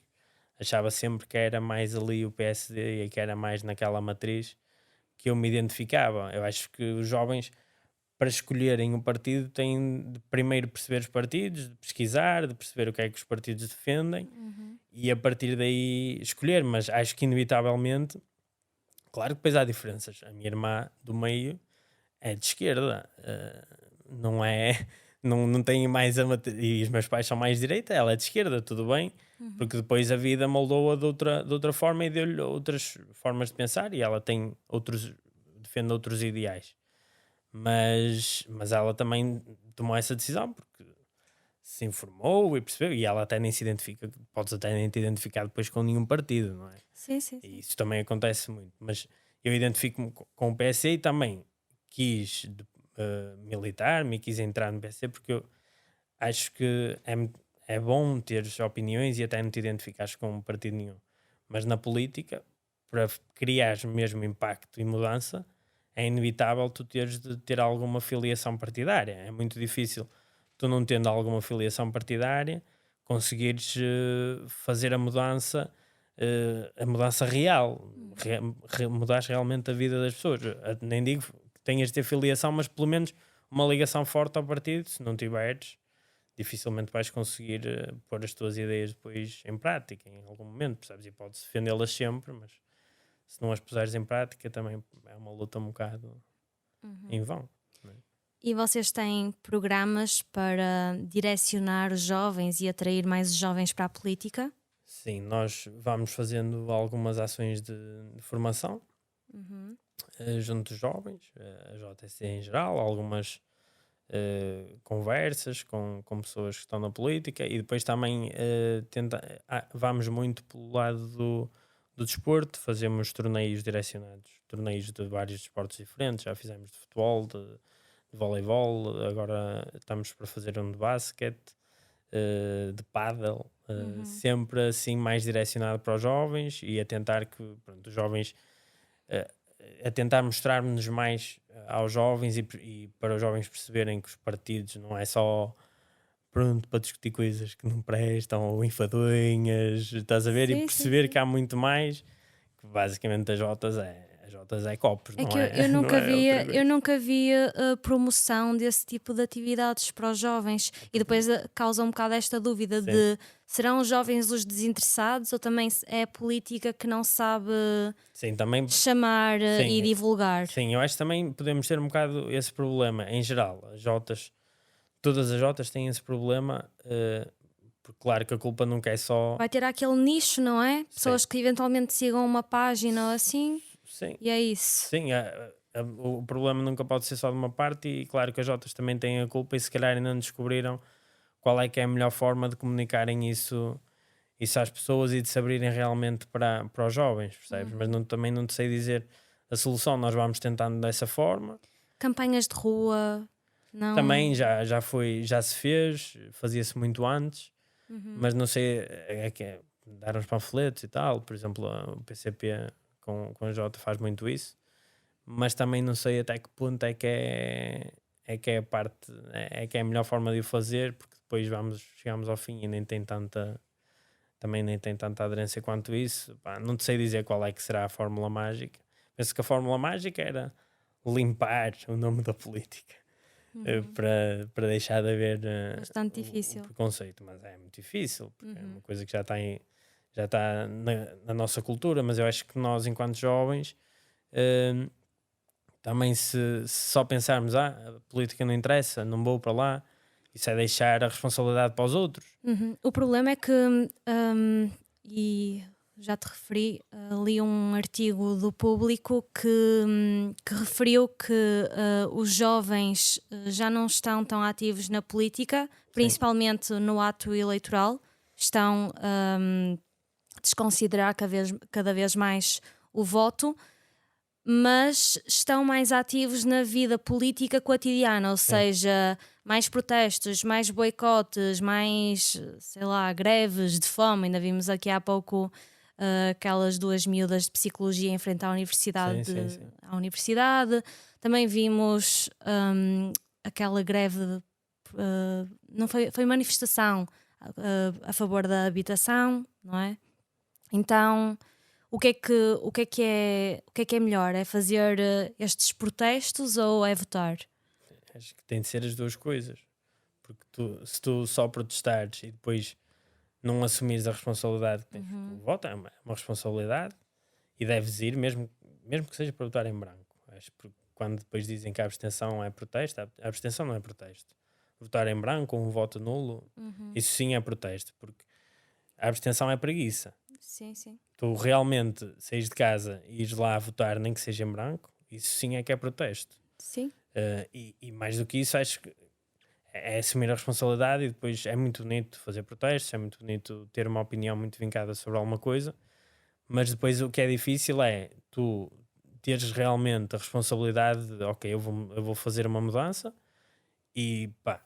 achava sempre que era mais ali o PSD e que era mais naquela matriz que eu me identificava. Eu acho que os jovens, para escolherem um partido, têm de primeiro perceber os partidos, de pesquisar, de perceber o que é que os partidos defendem e a partir daí escolher. Mas acho que inevitavelmente, claro que depois há diferenças. A minha irmã do meio é de esquerda, não é. Não tem mais e os meus pais são mais de direita, ela é de esquerda, tudo bem, porque depois a vida moldou-a de outra forma e deu-lhe outras formas de pensar e ela defende outros ideais. Mas ela também tomou essa decisão porque se informou e percebeu, e ela até nem se identifica, podes até nem te identificar depois com nenhum partido, não é? Sim, sim. E isso também acontece muito, mas eu identifico-me com o PSD e também quis militar-me e quis entrar no PSD porque eu acho que é bom ter opiniões e até não te identificares com um partido nenhum, mas na política, para criar mesmo impacto e mudança, é inevitável tu teres de ter alguma filiação partidária. É muito difícil tu não tendo alguma filiação partidária conseguires fazer a mudança real, mudares realmente a vida das pessoas. Nem digo que tenhas de ter filiação, mas pelo menos uma ligação forte ao partido. Se não tiveres, dificilmente vais conseguir pôr as tuas ideias depois em prática em algum momento, percebes? E podes defendê-las sempre, mas se não as puseres em prática também é uma luta um bocado em vão. Não é? E vocês têm programas para direcionar os jovens e atrair mais os jovens para a política? Sim, nós vamos fazendo algumas ações de formação junto dos jovens, a JSC em geral, algumas conversas com pessoas que estão na política e depois também vamos muito pelo lado do desporto, fazemos torneios direcionados, torneios de vários desportos diferentes, já fizemos de futebol, de voleibol, agora estamos para fazer um de basquete, de pádel, sempre assim mais direcionado para os jovens e a tentar que os jovens a tentar mostrar-nos mais aos jovens e para os jovens perceberem que os partidos não é só pronto para discutir coisas que não prestam ou enfadonhas, estás a ver? Sim, E sim, perceber sim. que há muito mais, que basicamente as Jotas As Jotas é copos, É não que é? eu Não nunca é outra via, coisa. eu nunca via promoção desse tipo de atividades para os jovens e depois causa um bocado esta dúvida Sim. de serão os jovens os desinteressados ou também é a política que não sabe Sim, também. chamar Sim, e divulgar. sim, eu acho que também podemos ter um bocado esse problema. Em geral, as Jotas, todas as Jotas têm esse problema, porque claro que a culpa nunca é só. Vai ter aquele nicho, não é? Pessoas Sim. que eventualmente sigam uma página ou assim Sim, e é isso. sim, o problema nunca pode ser só de uma parte e claro que as Jotas também têm a culpa e se calhar ainda não descobriram qual é que é a melhor forma de comunicarem isso às pessoas e de se abrirem realmente para os jovens, percebes? Mas também não te sei dizer a solução, nós vamos tentando dessa forma. Campanhas de rua, não. Também já se fez, fazia-se muito antes, mas não sei, é que dar uns panfletos e tal, por exemplo, o PCP com a Jota faz muito isso, mas também não sei até que ponto é que é a parte, é que é a melhor forma de o fazer, porque depois chegamos ao fim e também nem tem tanta aderência quanto isso. Pá, não te sei dizer qual é que será a fórmula mágica. Penso que a fórmula mágica era limpar o nome da política. Para deixar de haver Bastante difícil. o preconceito, mas é muito difícil, porque é uma coisa que já está na nossa cultura, mas eu acho que nós, enquanto jovens, também se só pensarmos, a política não interessa, não vou para lá, isso é deixar a responsabilidade para os outros. O problema é que, e já te referi, li um artigo do Público que referiu que os jovens já não estão tão ativos na política, principalmente no ato eleitoral, estão a desconsiderar cada vez mais o voto, mas estão mais ativos na vida política cotidiana, ou seja, mais protestos, mais boicotes, mais, sei lá, greves de fome. Ainda vimos aqui há pouco aquelas duas miúdas de psicologia em frente à universidade. Sim. À universidade. Também vimos aquela greve, não foi manifestação a favor da habitação, não é? Então, o que é que é melhor? É fazer estes protestos ou é votar? Acho que tem de ser as duas coisas, porque se tu só protestares e depois não assumires a responsabilidade que tens, porque o voto é uma responsabilidade e deves ir, mesmo que seja para votar em branco. Acho que quando depois dizem que a abstenção é protesto, a abstenção não é protesto. Votar em branco ou um voto nulo, isso sim é protesto, porque a abstenção é preguiça. Sim. Tu realmente saís de casa e ires lá a votar, nem que seja em branco, isso sim é que é protesto. Sim. E mais do que isso, acho que é assumir a responsabilidade e depois é muito bonito fazer protestos, é muito bonito ter uma opinião muito vincada sobre alguma coisa, mas depois o que é difícil é tu teres realmente a responsabilidade de, ok, eu vou fazer uma mudança e pá,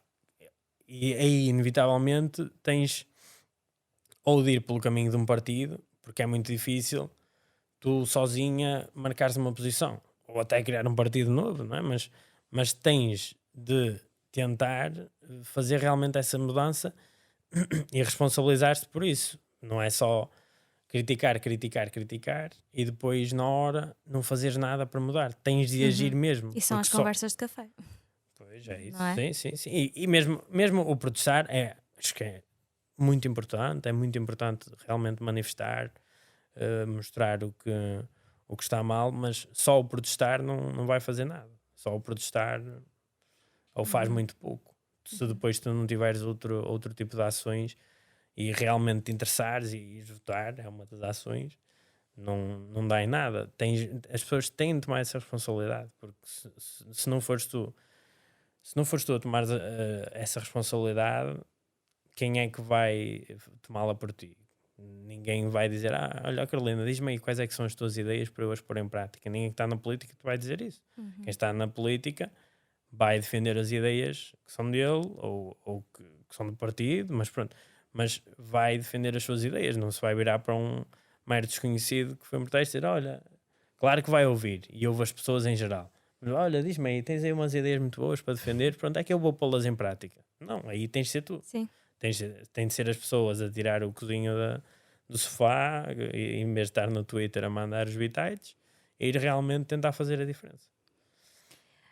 e aí inevitavelmente tens ou de ir pelo caminho de um partido, porque é muito difícil tu sozinha marcares uma posição, ou até criar um partido novo, não é? Mas tens de tentar fazer realmente essa mudança e responsabilizar-te por isso. Não é só criticar e depois na hora não fazeres nada para mudar. Tens de agir mesmo. E são as porque conversas de café. Pois é isso. Não é? Sim. E mesmo o protestar acho que é muito importante. É muito importante realmente manifestar, mostrar o que está mal, mas só o protestar não vai fazer nada. Só o protestar ou faz muito pouco. Se depois tu não tiveres outro tipo de ações e realmente te interessares e votar, é uma das ações, não dá em nada. As pessoas têm de tomar essa responsabilidade, porque se não fores tu a tomar essa responsabilidade, quem é que vai tomá-la por ti? Ninguém vai dizer, olha Carolina, diz-me aí quais é que são as tuas ideias para eu as pôr em prática. Ninguém que está na política te vai dizer isso. Quem está na política vai defender as ideias que são dele ou que são do partido, mas vai defender as suas ideias, não se vai virar para um mero desconhecido que foi um protesto e dizer, olha, claro que vai ouvir e ouve as pessoas em geral. Mas, olha, diz-me aí, tens aí umas ideias muito boas para defender, pronto, é que eu vou pô-las em prática. Não, aí tens de ser tu. Sim. Tem de ser as pessoas a tirar o cozinho do sofá em vez de estar no Twitter a mandar os bitites ir realmente tentar fazer a diferença.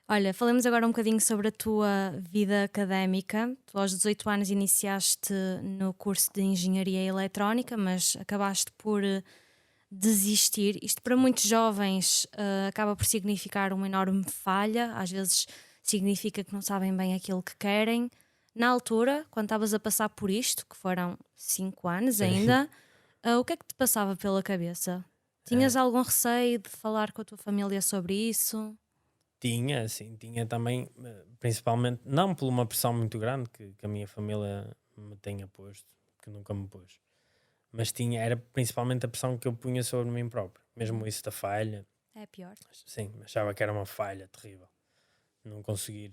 Olha, falemos agora um bocadinho sobre a tua vida académica. Tu aos 18 anos iniciaste no curso de Engenharia Eletrónica, mas acabaste por desistir. Isto para muitos jovens acaba por significar uma enorme falha, às vezes significa que não sabem bem aquilo que querem. Na altura, quando estavas a passar por isto, que foram 5 anos ainda, o que é que te passava pela cabeça? Tinhas algum receio de falar com a tua família sobre isso? Tinha, sim, tinha também, principalmente, não por uma pressão muito grande que a minha família me tenha posto, que nunca me pôs, mas era principalmente a pressão que eu punha sobre mim próprio, mesmo isso da falha. É pior. Sim, achava que era uma falha terrível. Não conseguir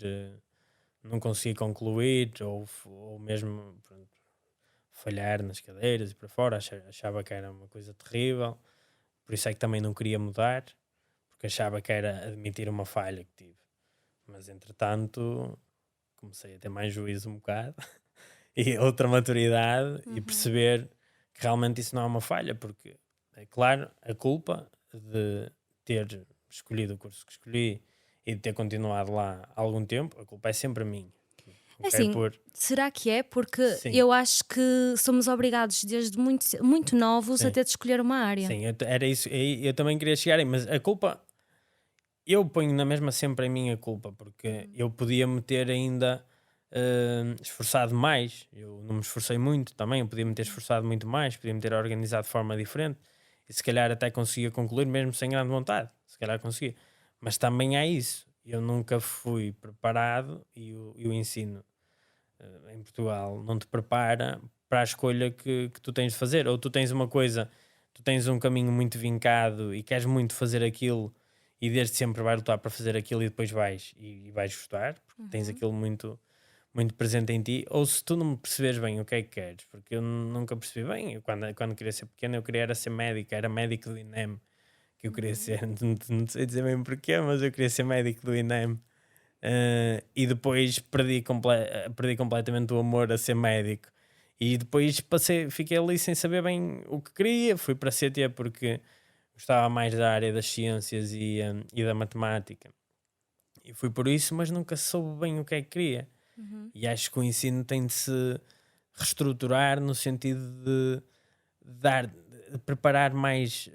concluir ou mesmo pronto, falhar nas cadeiras e para fora. Achava que era uma coisa terrível. Por isso é que também não queria mudar, porque achava que era admitir uma falha que tive. Mas entretanto comecei a ter mais juízo um bocado e outra maturidade e perceber que realmente isso não é uma falha, porque é claro, a culpa de ter escolhido o curso que escolhi e de ter continuado lá há algum tempo, a culpa é sempre minha. Assim, será que é? Porque Sim. eu acho que somos obrigados desde muito novos a Sim. ter de escolher uma área. Sim, era isso. Eu também queria chegar aí, mas a culpa eu ponho na mesma sempre a minha culpa, porque eu podia-me ter ainda esforçado mais. Eu não me esforcei muito também, eu podia-me ter esforçado muito mais, podia-me ter organizado de forma diferente e se calhar até conseguia concluir mesmo sem grande vontade, se calhar conseguia. Mas também há isso, eu nunca fui preparado e o ensino em Portugal não te prepara para a escolha que tu tens de fazer. Ou tu tens uma coisa, tu tens um caminho muito vincado e queres muito fazer aquilo e desde sempre vais lutar para fazer aquilo e depois vais e vais gostar, porque tens aquilo muito, muito presente em ti. Ou se tu não percebes bem o que é que queres, porque eu nunca percebi bem. Eu, quando queria ser pequeno, eu queria ser médico, era médico do INEM que eu queria ser. Não sei dizer bem porquê, mas eu queria ser médico do INEM. E depois perdi completamente o amor a ser médico e depois fiquei ali sem saber bem o que queria. Fui para a CT porque gostava mais da área das ciências e da matemática e fui por isso, mas nunca soube bem o que é que queria. E acho que o ensino tem de se reestruturar no sentido de de preparar mais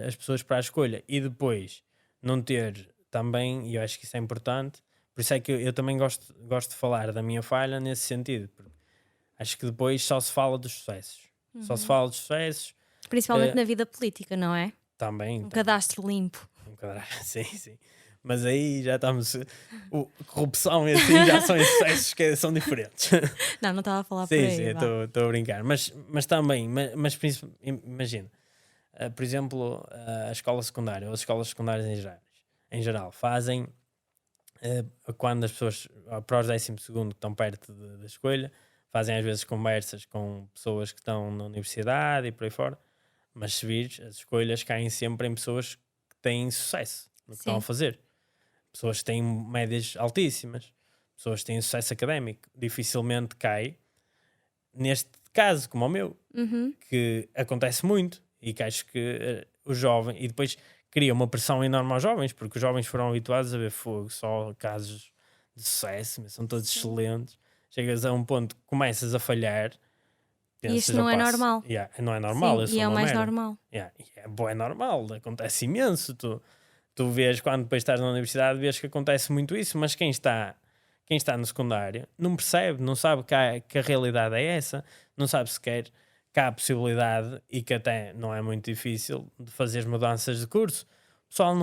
as pessoas para a escolha e depois não ter também, e eu acho que isso é importante. Por isso é que eu também gosto de falar da minha falha nesse sentido, porque acho que depois só se fala dos sucessos. Só se fala dos sucessos. Principalmente na vida política, não é? Também. Um cadastro limpo. Sim, sim. Mas aí já estamos. Corrupção e assim já são excessos que são diferentes. Não estava a falar Sim, por aí. sim, estou a brincar. Mas também, imagina, por exemplo, a escola secundária ou as escolas secundárias em geral fazem. Quando as pessoas para os 12º que estão perto da escolha fazem às vezes conversas com pessoas que estão na universidade e por aí fora, mas se vires, as escolhas caem sempre em pessoas que têm sucesso no que estão a fazer, pessoas que têm médias altíssimas, pessoas que têm sucesso académico. Dificilmente cai neste caso como o meu, que acontece muito e que acho que o jovem e depois cria uma pressão enorme aos jovens, porque os jovens foram habituados a ver fogo, só casos de sucesso, são todos excelentes. Chegas a um ponto que começas a falhar. E isto não é normal. Não é normal. Sim, eu sou e é o uma mais merda. normal. É normal, acontece imenso. Tu vês, quando depois estás na universidade, vês que acontece muito isso, mas quem está no secundário não percebe, não sabe que a realidade é essa, não sabe sequer que há a possibilidade e que até não é muito difícil de fazer mudanças de curso. O pessoal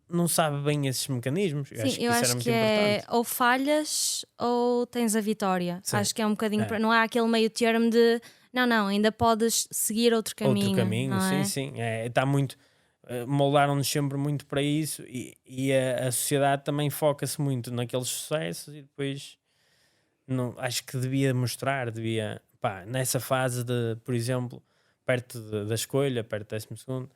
não sabe bem esses mecanismos. Sim, Eu acho que isso era muito importante. ou falhas ou tens a vitória. Sim. Acho que é um bocadinho. Não há aquele meio termo de não, ainda podes seguir outro caminho. Outro caminho, não é? sim. Está muito. Moldaram-nos sempre muito para isso e a sociedade também foca-se muito naqueles sucessos e depois acho que devia mostrar, nessa fase de, por exemplo, perto da escolha, perto do 12º,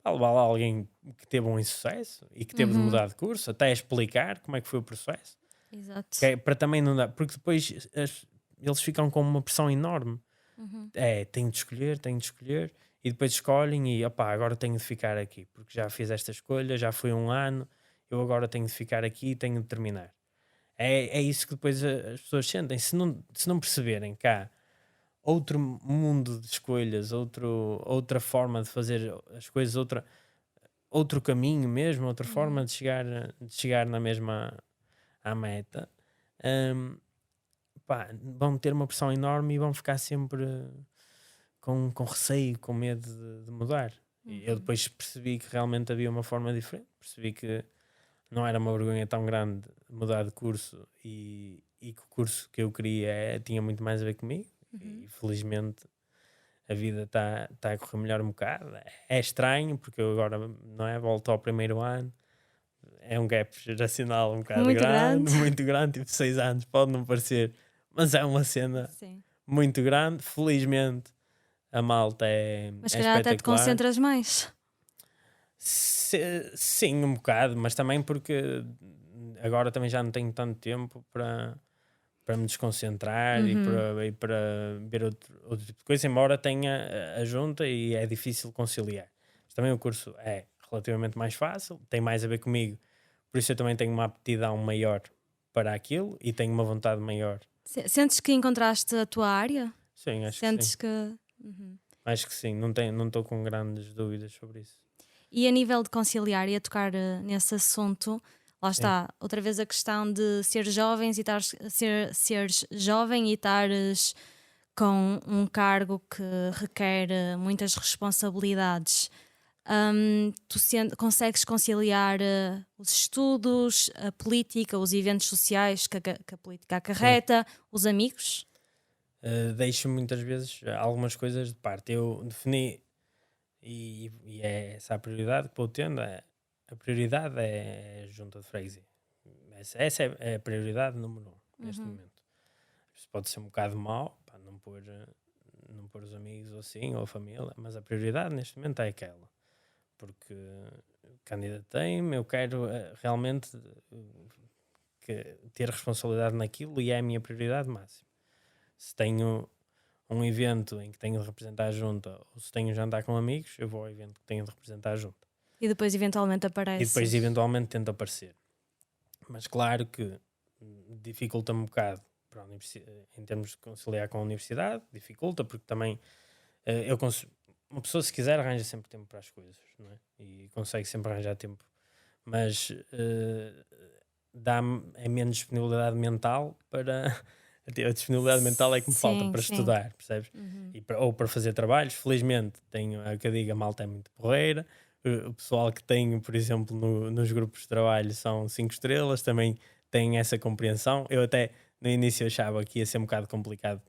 levar lá alguém que teve um insucesso e que teve de mudar de curso, até explicar como é que foi o processo. Exato. Para também não dar, porque depois eles ficam com uma pressão enorme. Tenho de escolher, e depois escolhem e opá, agora tenho de ficar aqui, porque já fiz esta escolha, já foi um ano, eu agora tenho de ficar aqui e tenho de terminar. É isso que depois as pessoas sentem. Se não perceberem que há outro mundo de escolhas, outra forma de fazer as coisas, outro caminho mesmo, outra forma de chegar na mesma à meta, pá, vão ter uma pressão enorme e vão ficar sempre com receio, com medo de mudar. E eu depois percebi que realmente havia uma forma diferente, percebi que não era uma vergonha tão grande mudar de curso e que o curso que eu queria tinha muito mais a ver comigo. E felizmente a vida está a correr melhor um bocado. É estranho porque eu agora, não é, volto ao primeiro ano, é um gap geracional um bocado Muito grande, grande. muito grande, tipo 6 anos, pode não parecer, mas é uma cena Sim. muito grande. Felizmente a malta é Mas se calhar até te espetacular. concentras mais. Sim, um bocado, mas também porque agora também já não tenho tanto tempo para me desconcentrar e para ver outro tipo de coisa, embora tenha a junta e é difícil conciliar. Mas também o curso é relativamente mais fácil, tem mais a ver comigo, por isso eu também tenho uma aptidão maior para aquilo e tenho uma vontade maior. Sentes que encontraste a tua área? Sim, acho Sentes que sim. que. Acho que sim, não estou com grandes dúvidas sobre isso. E a nível de conciliar e a tocar nesse assunto, lá Sim. está, outra vez a questão de ser jovens e seres jovem e estares com um cargo que requer muitas responsabilidades. Tu consegues conciliar os estudos, a política, os eventos sociais que a política acarreta, os amigos? Deixo muitas vezes algumas coisas de parte. Eu defini, e é essa a prioridade que vou tendo. A prioridade é a junta de freguesia. Essa é a prioridade número 1 neste momento. Isso pode ser um bocado mau, pá, não pôr os amigos ou assim, ou a família, mas a prioridade neste momento é aquela. Porque candidatei-me, eu quero realmente ter responsabilidade naquilo e é a minha prioridade máxima. Se tenho um evento em que tenho de representar a junta ou se tenho um jantar com amigos, eu vou ao evento que tenho de representar a junta. E depois eventualmente E aparece. depois eventualmente tento aparecer. Mas claro que dificulta-me um bocado em termos de conciliar com a universidade, dificulta porque também uma pessoa se quiser arranja sempre tempo para as coisas, não é? E consegue sempre arranjar tempo. Mas dá-me menos disponibilidade mental para... A disponibilidade mental é que me falta para Sim. estudar, percebes? Ou para fazer trabalhos. Felizmente tenho, que eu digo, a malta é muito porreira. O pessoal que tenho, por exemplo, nos grupos de trabalho são 5 estrelas, também têm essa compreensão. Eu até no início achava que ia ser um bocado complicado,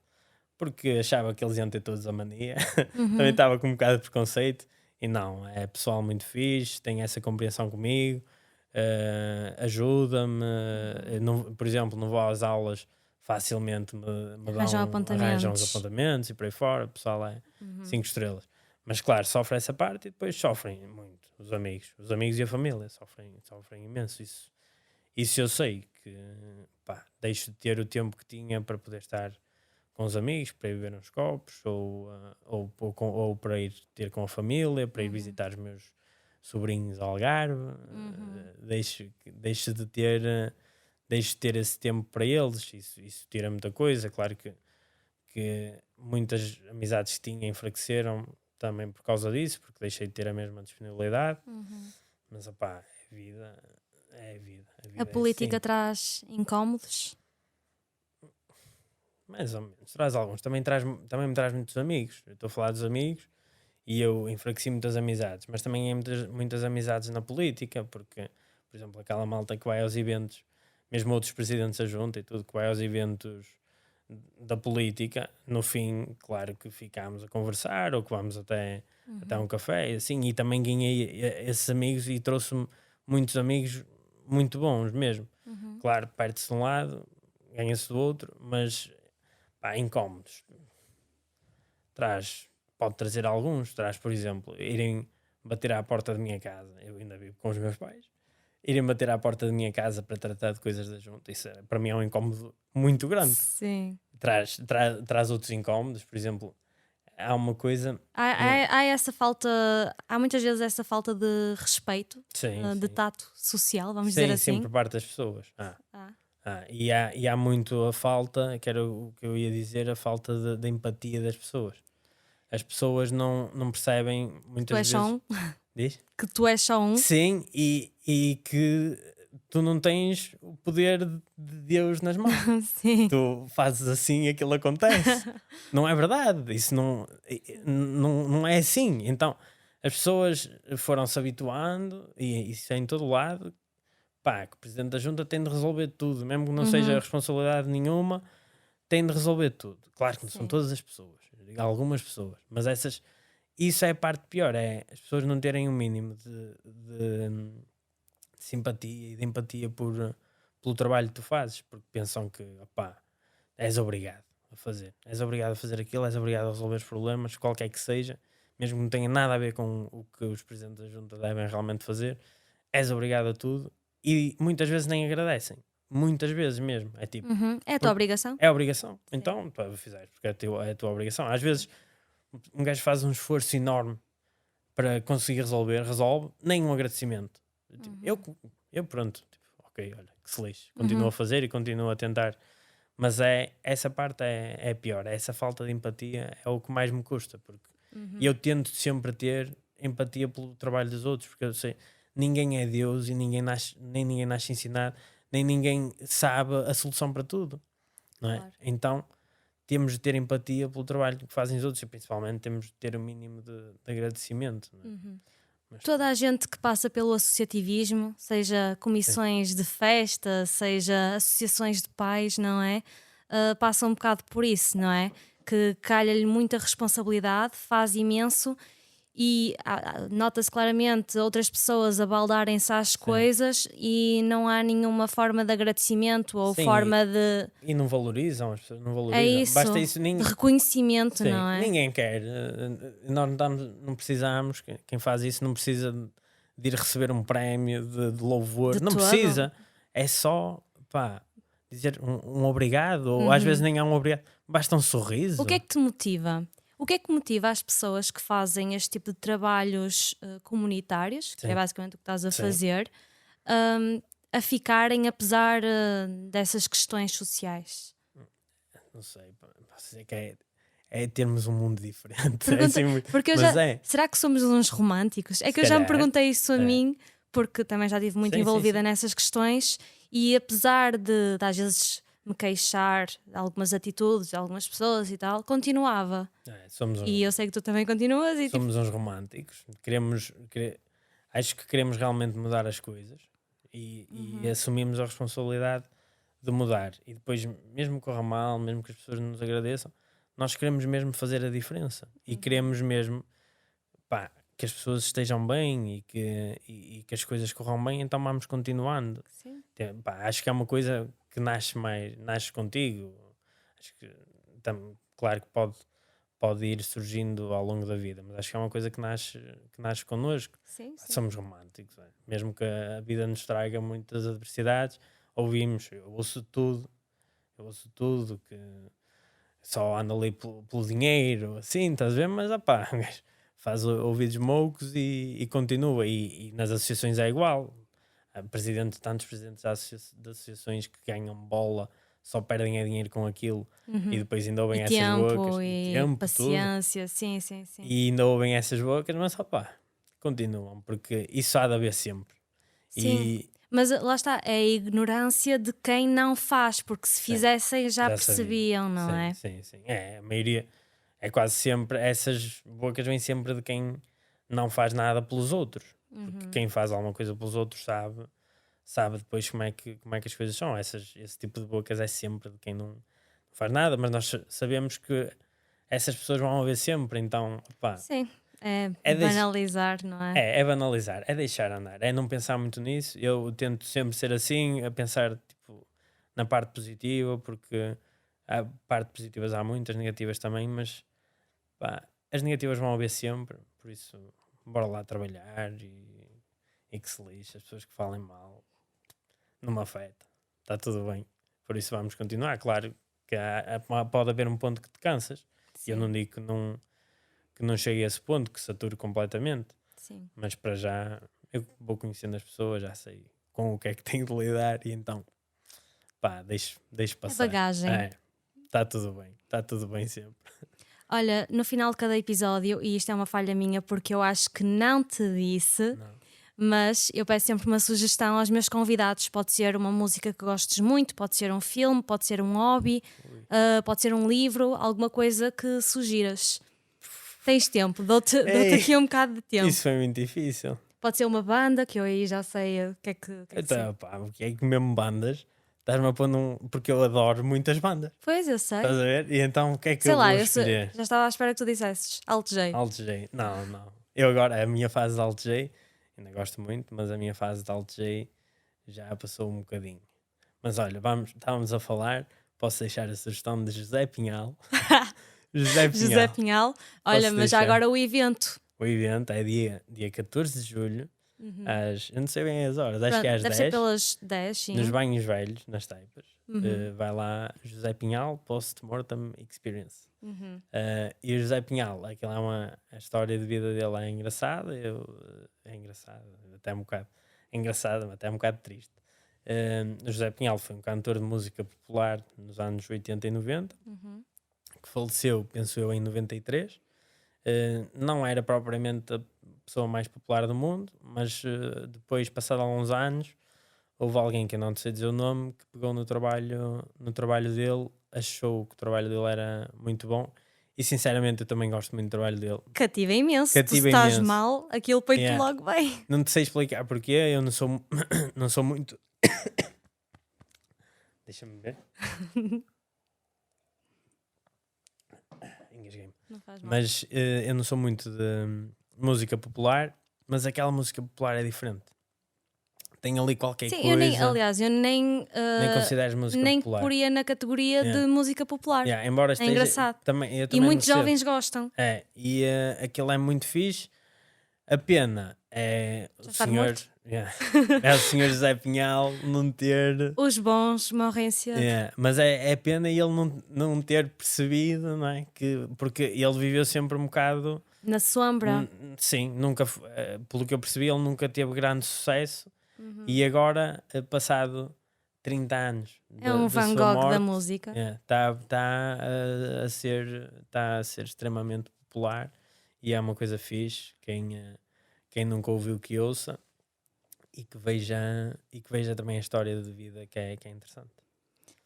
porque achava que eles iam ter todos a mania. Também estava com um bocado de preconceito. E não, é pessoal muito fixe, tem essa compreensão comigo, ajuda-me. Por exemplo, não vou às aulas, facilmente me arranjam os apontamentos e por aí fora. O pessoal é 5 estrelas. Mas claro, sofre essa parte e depois sofrem muito os amigos. Os amigos e a família sofrem imenso. Isso eu sei que deixo de ter o tempo que tinha para poder estar com os amigos, para ir beber uns copos ou para ir ter com a família, para ir visitar os meus sobrinhos ao Algarve. Deixo de ter esse tempo para eles. Isso tira muita coisa. Claro que muitas amizades que tinha enfraqueceram também por causa disso, porque deixei de ter a mesma disponibilidade. Mas opá, é vida. A política é assim. traz incómodos? Mais ou menos, traz alguns. Também me traz muitos amigos. Eu estou a falar dos amigos e eu enfraqueci muitas amizades, mas também há muitas amizades na política, porque, por exemplo, aquela malta que vai aos eventos, mesmo outros presidentes da junta e tudo, que vai aos eventos da política, no fim, claro que ficámos a conversar ou que vamos até um café e assim, e também ganhei esses amigos e trouxe-me muitos amigos muito bons mesmo. Claro, perde-se de um lado, ganha-se do outro, mas incómodos. Pode trazer alguns. Traz, por exemplo, irem bater à porta da minha casa. Eu ainda vivo com os meus pais. Irem bater à porta da minha casa para tratar de coisas da junta. Isso para mim é um incómodo muito grande. Sim. Traz outros incómodos. Por exemplo, há uma coisa. Há essa falta, há muitas vezes essa falta de respeito, Sim, de sim. tato social, vamos Sim, dizer sim, assim. por parte das pessoas. Ah, E há muito a falta, que era o que eu ia dizer, a falta de empatia das pessoas. As pessoas não percebem que tu muitas és só vezes. um, Diz? que tu és só um. Sim, e que tu não tens o poder de Deus nas mãos. Sim. Tu fazes assim e aquilo acontece. Não é verdade. Isso não é assim. Então as pessoas foram-se habituando, e isso é em todo lado. Pá, que o presidente da junta tem de resolver tudo, mesmo que não seja Uhum. responsabilidade nenhuma, tem de resolver tudo. Claro que não são Sim. todas as pessoas, eu digo algumas pessoas, mas isso é a parte pior, é as pessoas não terem um mínimo de simpatia e de empatia pelo trabalho que tu fazes, porque pensam que, opá, és obrigado a fazer, aquilo, és obrigado a resolver os problemas, qualquer que seja, mesmo que não tenha nada a ver com o que os presidentes da junta devem realmente fazer, és obrigado a tudo, e muitas vezes nem agradecem, muitas vezes mesmo, é tipo, Uhum. É a tua porque é obrigação. é obrigação, Sim. então tu fizeres, porque é a tua obrigação. Às vezes um gajo faz um esforço enorme para conseguir resolve, nem um agradecimento. Tipo, eu pronto, tipo, ok, olha, que se lixe, continuo a fazer e continuo a tentar, mas essa parte é pior, essa falta de empatia é o que mais me custa, porque eu tento sempre ter empatia pelo trabalho dos outros, porque eu sei, ninguém é Deus e nem ninguém nasce ensinado, nem ninguém sabe a solução para tudo, não é? Claro. Então temos de ter empatia pelo trabalho que fazem os outros, e principalmente temos de ter o mínimo de agradecimento, não é? Mas Toda a gente que passa pelo associativismo, seja sim, comissões de festa, seja associações de pais, não é? Passa um bocado por isso, não é? Que calha-lhe muita responsabilidade, faz imenso e nota-se claramente outras pessoas a baldarem-se às sim. coisas e não há nenhuma forma de agradecimento ou Sim, forma de. e não valorizam, as pessoas não É valorizam. Basta isso, isso, de reconhecimento, sim, não é? ninguém quer. Nós não precisamos, quem faz isso não precisa de ir receber um prémio de louvor, De não todo. precisa. É só, pá, dizer um obrigado, ou às vezes Uhum. nem há um obrigado, basta um O que é sorriso. que te motiva? O que é que motiva as pessoas que fazem este tipo de trabalhos comunitários, que é Sim, basicamente o que estás a sim, fazer, hum, a ficarem apesar dessas questões sociais? não sei, pá, posso dizer que é termos um mundo diferente, é Pergunta, assim, porque eu mas já. é, Será que somos uns românticos? É se que eu já me calhar, perguntei isso a é. mim, porque também já estive muito Sim, sim, envolvida sim. nessas questões, e apesar de às vezes me queixar de algumas atitudes de algumas pessoas e tal, continuava. É, somos E eu sei que tu também continuas e tipo. somos uns românticos, acho que queremos realmente mudar as coisas, e Uhum, assumimos a responsabilidade de mudar. E depois, mesmo que corra mal, mesmo que as pessoas não nos agradeçam, nós queremos mesmo fazer a diferença e uhum. queremos mesmo, pá, que as pessoas estejam bem e que as coisas corram bem, então vamos continuando. Sim. Pá, acho que é uma coisa que nasce contigo. Acho que, claro que pode ir surgindo ao longo da vida, mas acho que é uma coisa que nasce connosco. Sim, sim. Somos românticos, é. Mesmo que a vida nos traga muitas adversidades, eu ouço tudo, que só ando ali pelo dinheiro, assim, estás a ver? Mas opá, um gajo faz ouvidos moucos e continua. E nas associações é igual. Há tantos presidentes de associações que ganham bola, só perdem é dinheiro com aquilo, e Uhum. depois ainda E ouvem essas bocas, tempo, e e tempo, tudo, paciência, sim, sim, sim. e ainda ouvem essas bocas, mas opá, continuam, porque isso há de haver sempre. Sim, E mas lá está, é a ignorância de quem não faz, porque se sim, fizessem já já sabiam. percebiam, não Sim, é? sim, sim. A maioria é quase sempre, essas bocas vêm sempre de quem não faz nada pelos outros, porque Uhum. quem faz alguma coisa pelos outros sabe depois como é que as coisas são. Esse tipo de bocas é sempre de quem não faz nada, mas nós sabemos que essas pessoas vão haver sempre, então, pá, Sim, é é, deix- banalizar, não é? é banalizar, é deixar andar, é não pensar muito nisso. Eu tento sempre ser assim, a pensar tipo, na parte positiva, porque há parte positivas, há muitas negativas também, mas pá, as negativas vão haver sempre, por isso bora lá trabalhar e que se lixe, as pessoas que falem mal não me afeta, está tudo bem, por isso vamos continuar. Claro que pode haver um ponto que te cansas, e eu Sim. não digo que não, que não chegue a esse ponto, que sature completamente. Sim. Mas para já, eu vou conhecendo as pessoas, já sei com o que é que tenho de lidar e então, pá, deixo passar. É bagagem. Está tudo bem sempre. Olha, no final de cada episódio, e isto é uma falha minha porque eu acho que não te disse, Não. mas eu peço sempre uma sugestão aos meus convidados. Pode ser uma música que gostes muito, pode ser um filme, pode ser um hobby, pode ser um livro, alguma coisa que sugiras. Tens tempo, dou-te aqui um bocado de tempo. Isso foi muito difícil. Pode ser uma banda, que eu aí já sei o que é que Então, pá, porque é que mesmo bandas, estás-me a pôr porque eu adoro muitas bandas. Pois, eu sei. Estás a ver? E então o que é que Sei eu lá, vou eu escolher? já estava à espera que tu dissesses Alt J. Alt J. Não. Eu agora, a minha fase de Alt J, ainda gosto muito, mas a minha fase de Alt J já passou um bocadinho. Mas olha, estávamos a falar, posso deixar a sugestão de José Pinhal. José Pinhal. Olha, Posso mas já deixar? agora o evento. O evento é dia 14 de julho, eu não sei bem as horas, acho Pronto, que é às deve 10. ser pelas 10, sim. Nos Banhos Velhos, nas Taipas. Vai lá José Pinhal Post-Mortem Experience. E o José Pinhal, a história de vida dele é engraçada. É engraçada, até um bocado engraçada, mas até um bocado triste. O José Pinhal foi um cantor de música popular nos anos 80 e 90, que faleceu, penso eu, em 93. Não era propriamente a pessoa mais popular do mundo, mas depois, passado alguns anos, houve alguém que eu não sei dizer o nome, que pegou no trabalho dele, achou que o trabalho dele era muito bom e sinceramente eu também gosto muito do trabalho dele. Cativa imenso. Tu se estás mal, aquilo põe-te logo bem. Não te sei explicar porquê, eu não sou, não sou muito... Deixa-me ver. Engasguei-me. Não faz mal. Mas eu não sou muito de música popular, mas aquela música popular é diferente. Tem ali qualquer Sim, coisa. eu nem consideras música nem popular. poria na categoria de música popular. Embora esteja, engraçado. eu também E muitos não jovens gostam. E aquilo é muito fixe. A pena é o senhor, é o senhor José Pinhal não ter. Os bons morrem cedo. Mas é pena ele não ter percebido, não é? Porque ele viveu sempre um bocado na sombra. Sim, nunca, pelo que eu percebi, ele nunca teve grande sucesso. E agora, passado 30 anos é um Van Gogh morte, da música. Está a ser extremamente popular e é uma coisa fixe. Quem nunca ouviu, que ouça e que veja também a história de vida, que é interessante.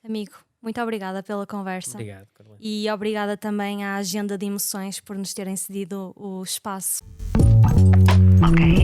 Amigo, muito obrigada pela conversa. Obrigado, Carolina. E obrigada também à Agenda de Emoções por nos terem cedido o espaço. Ok.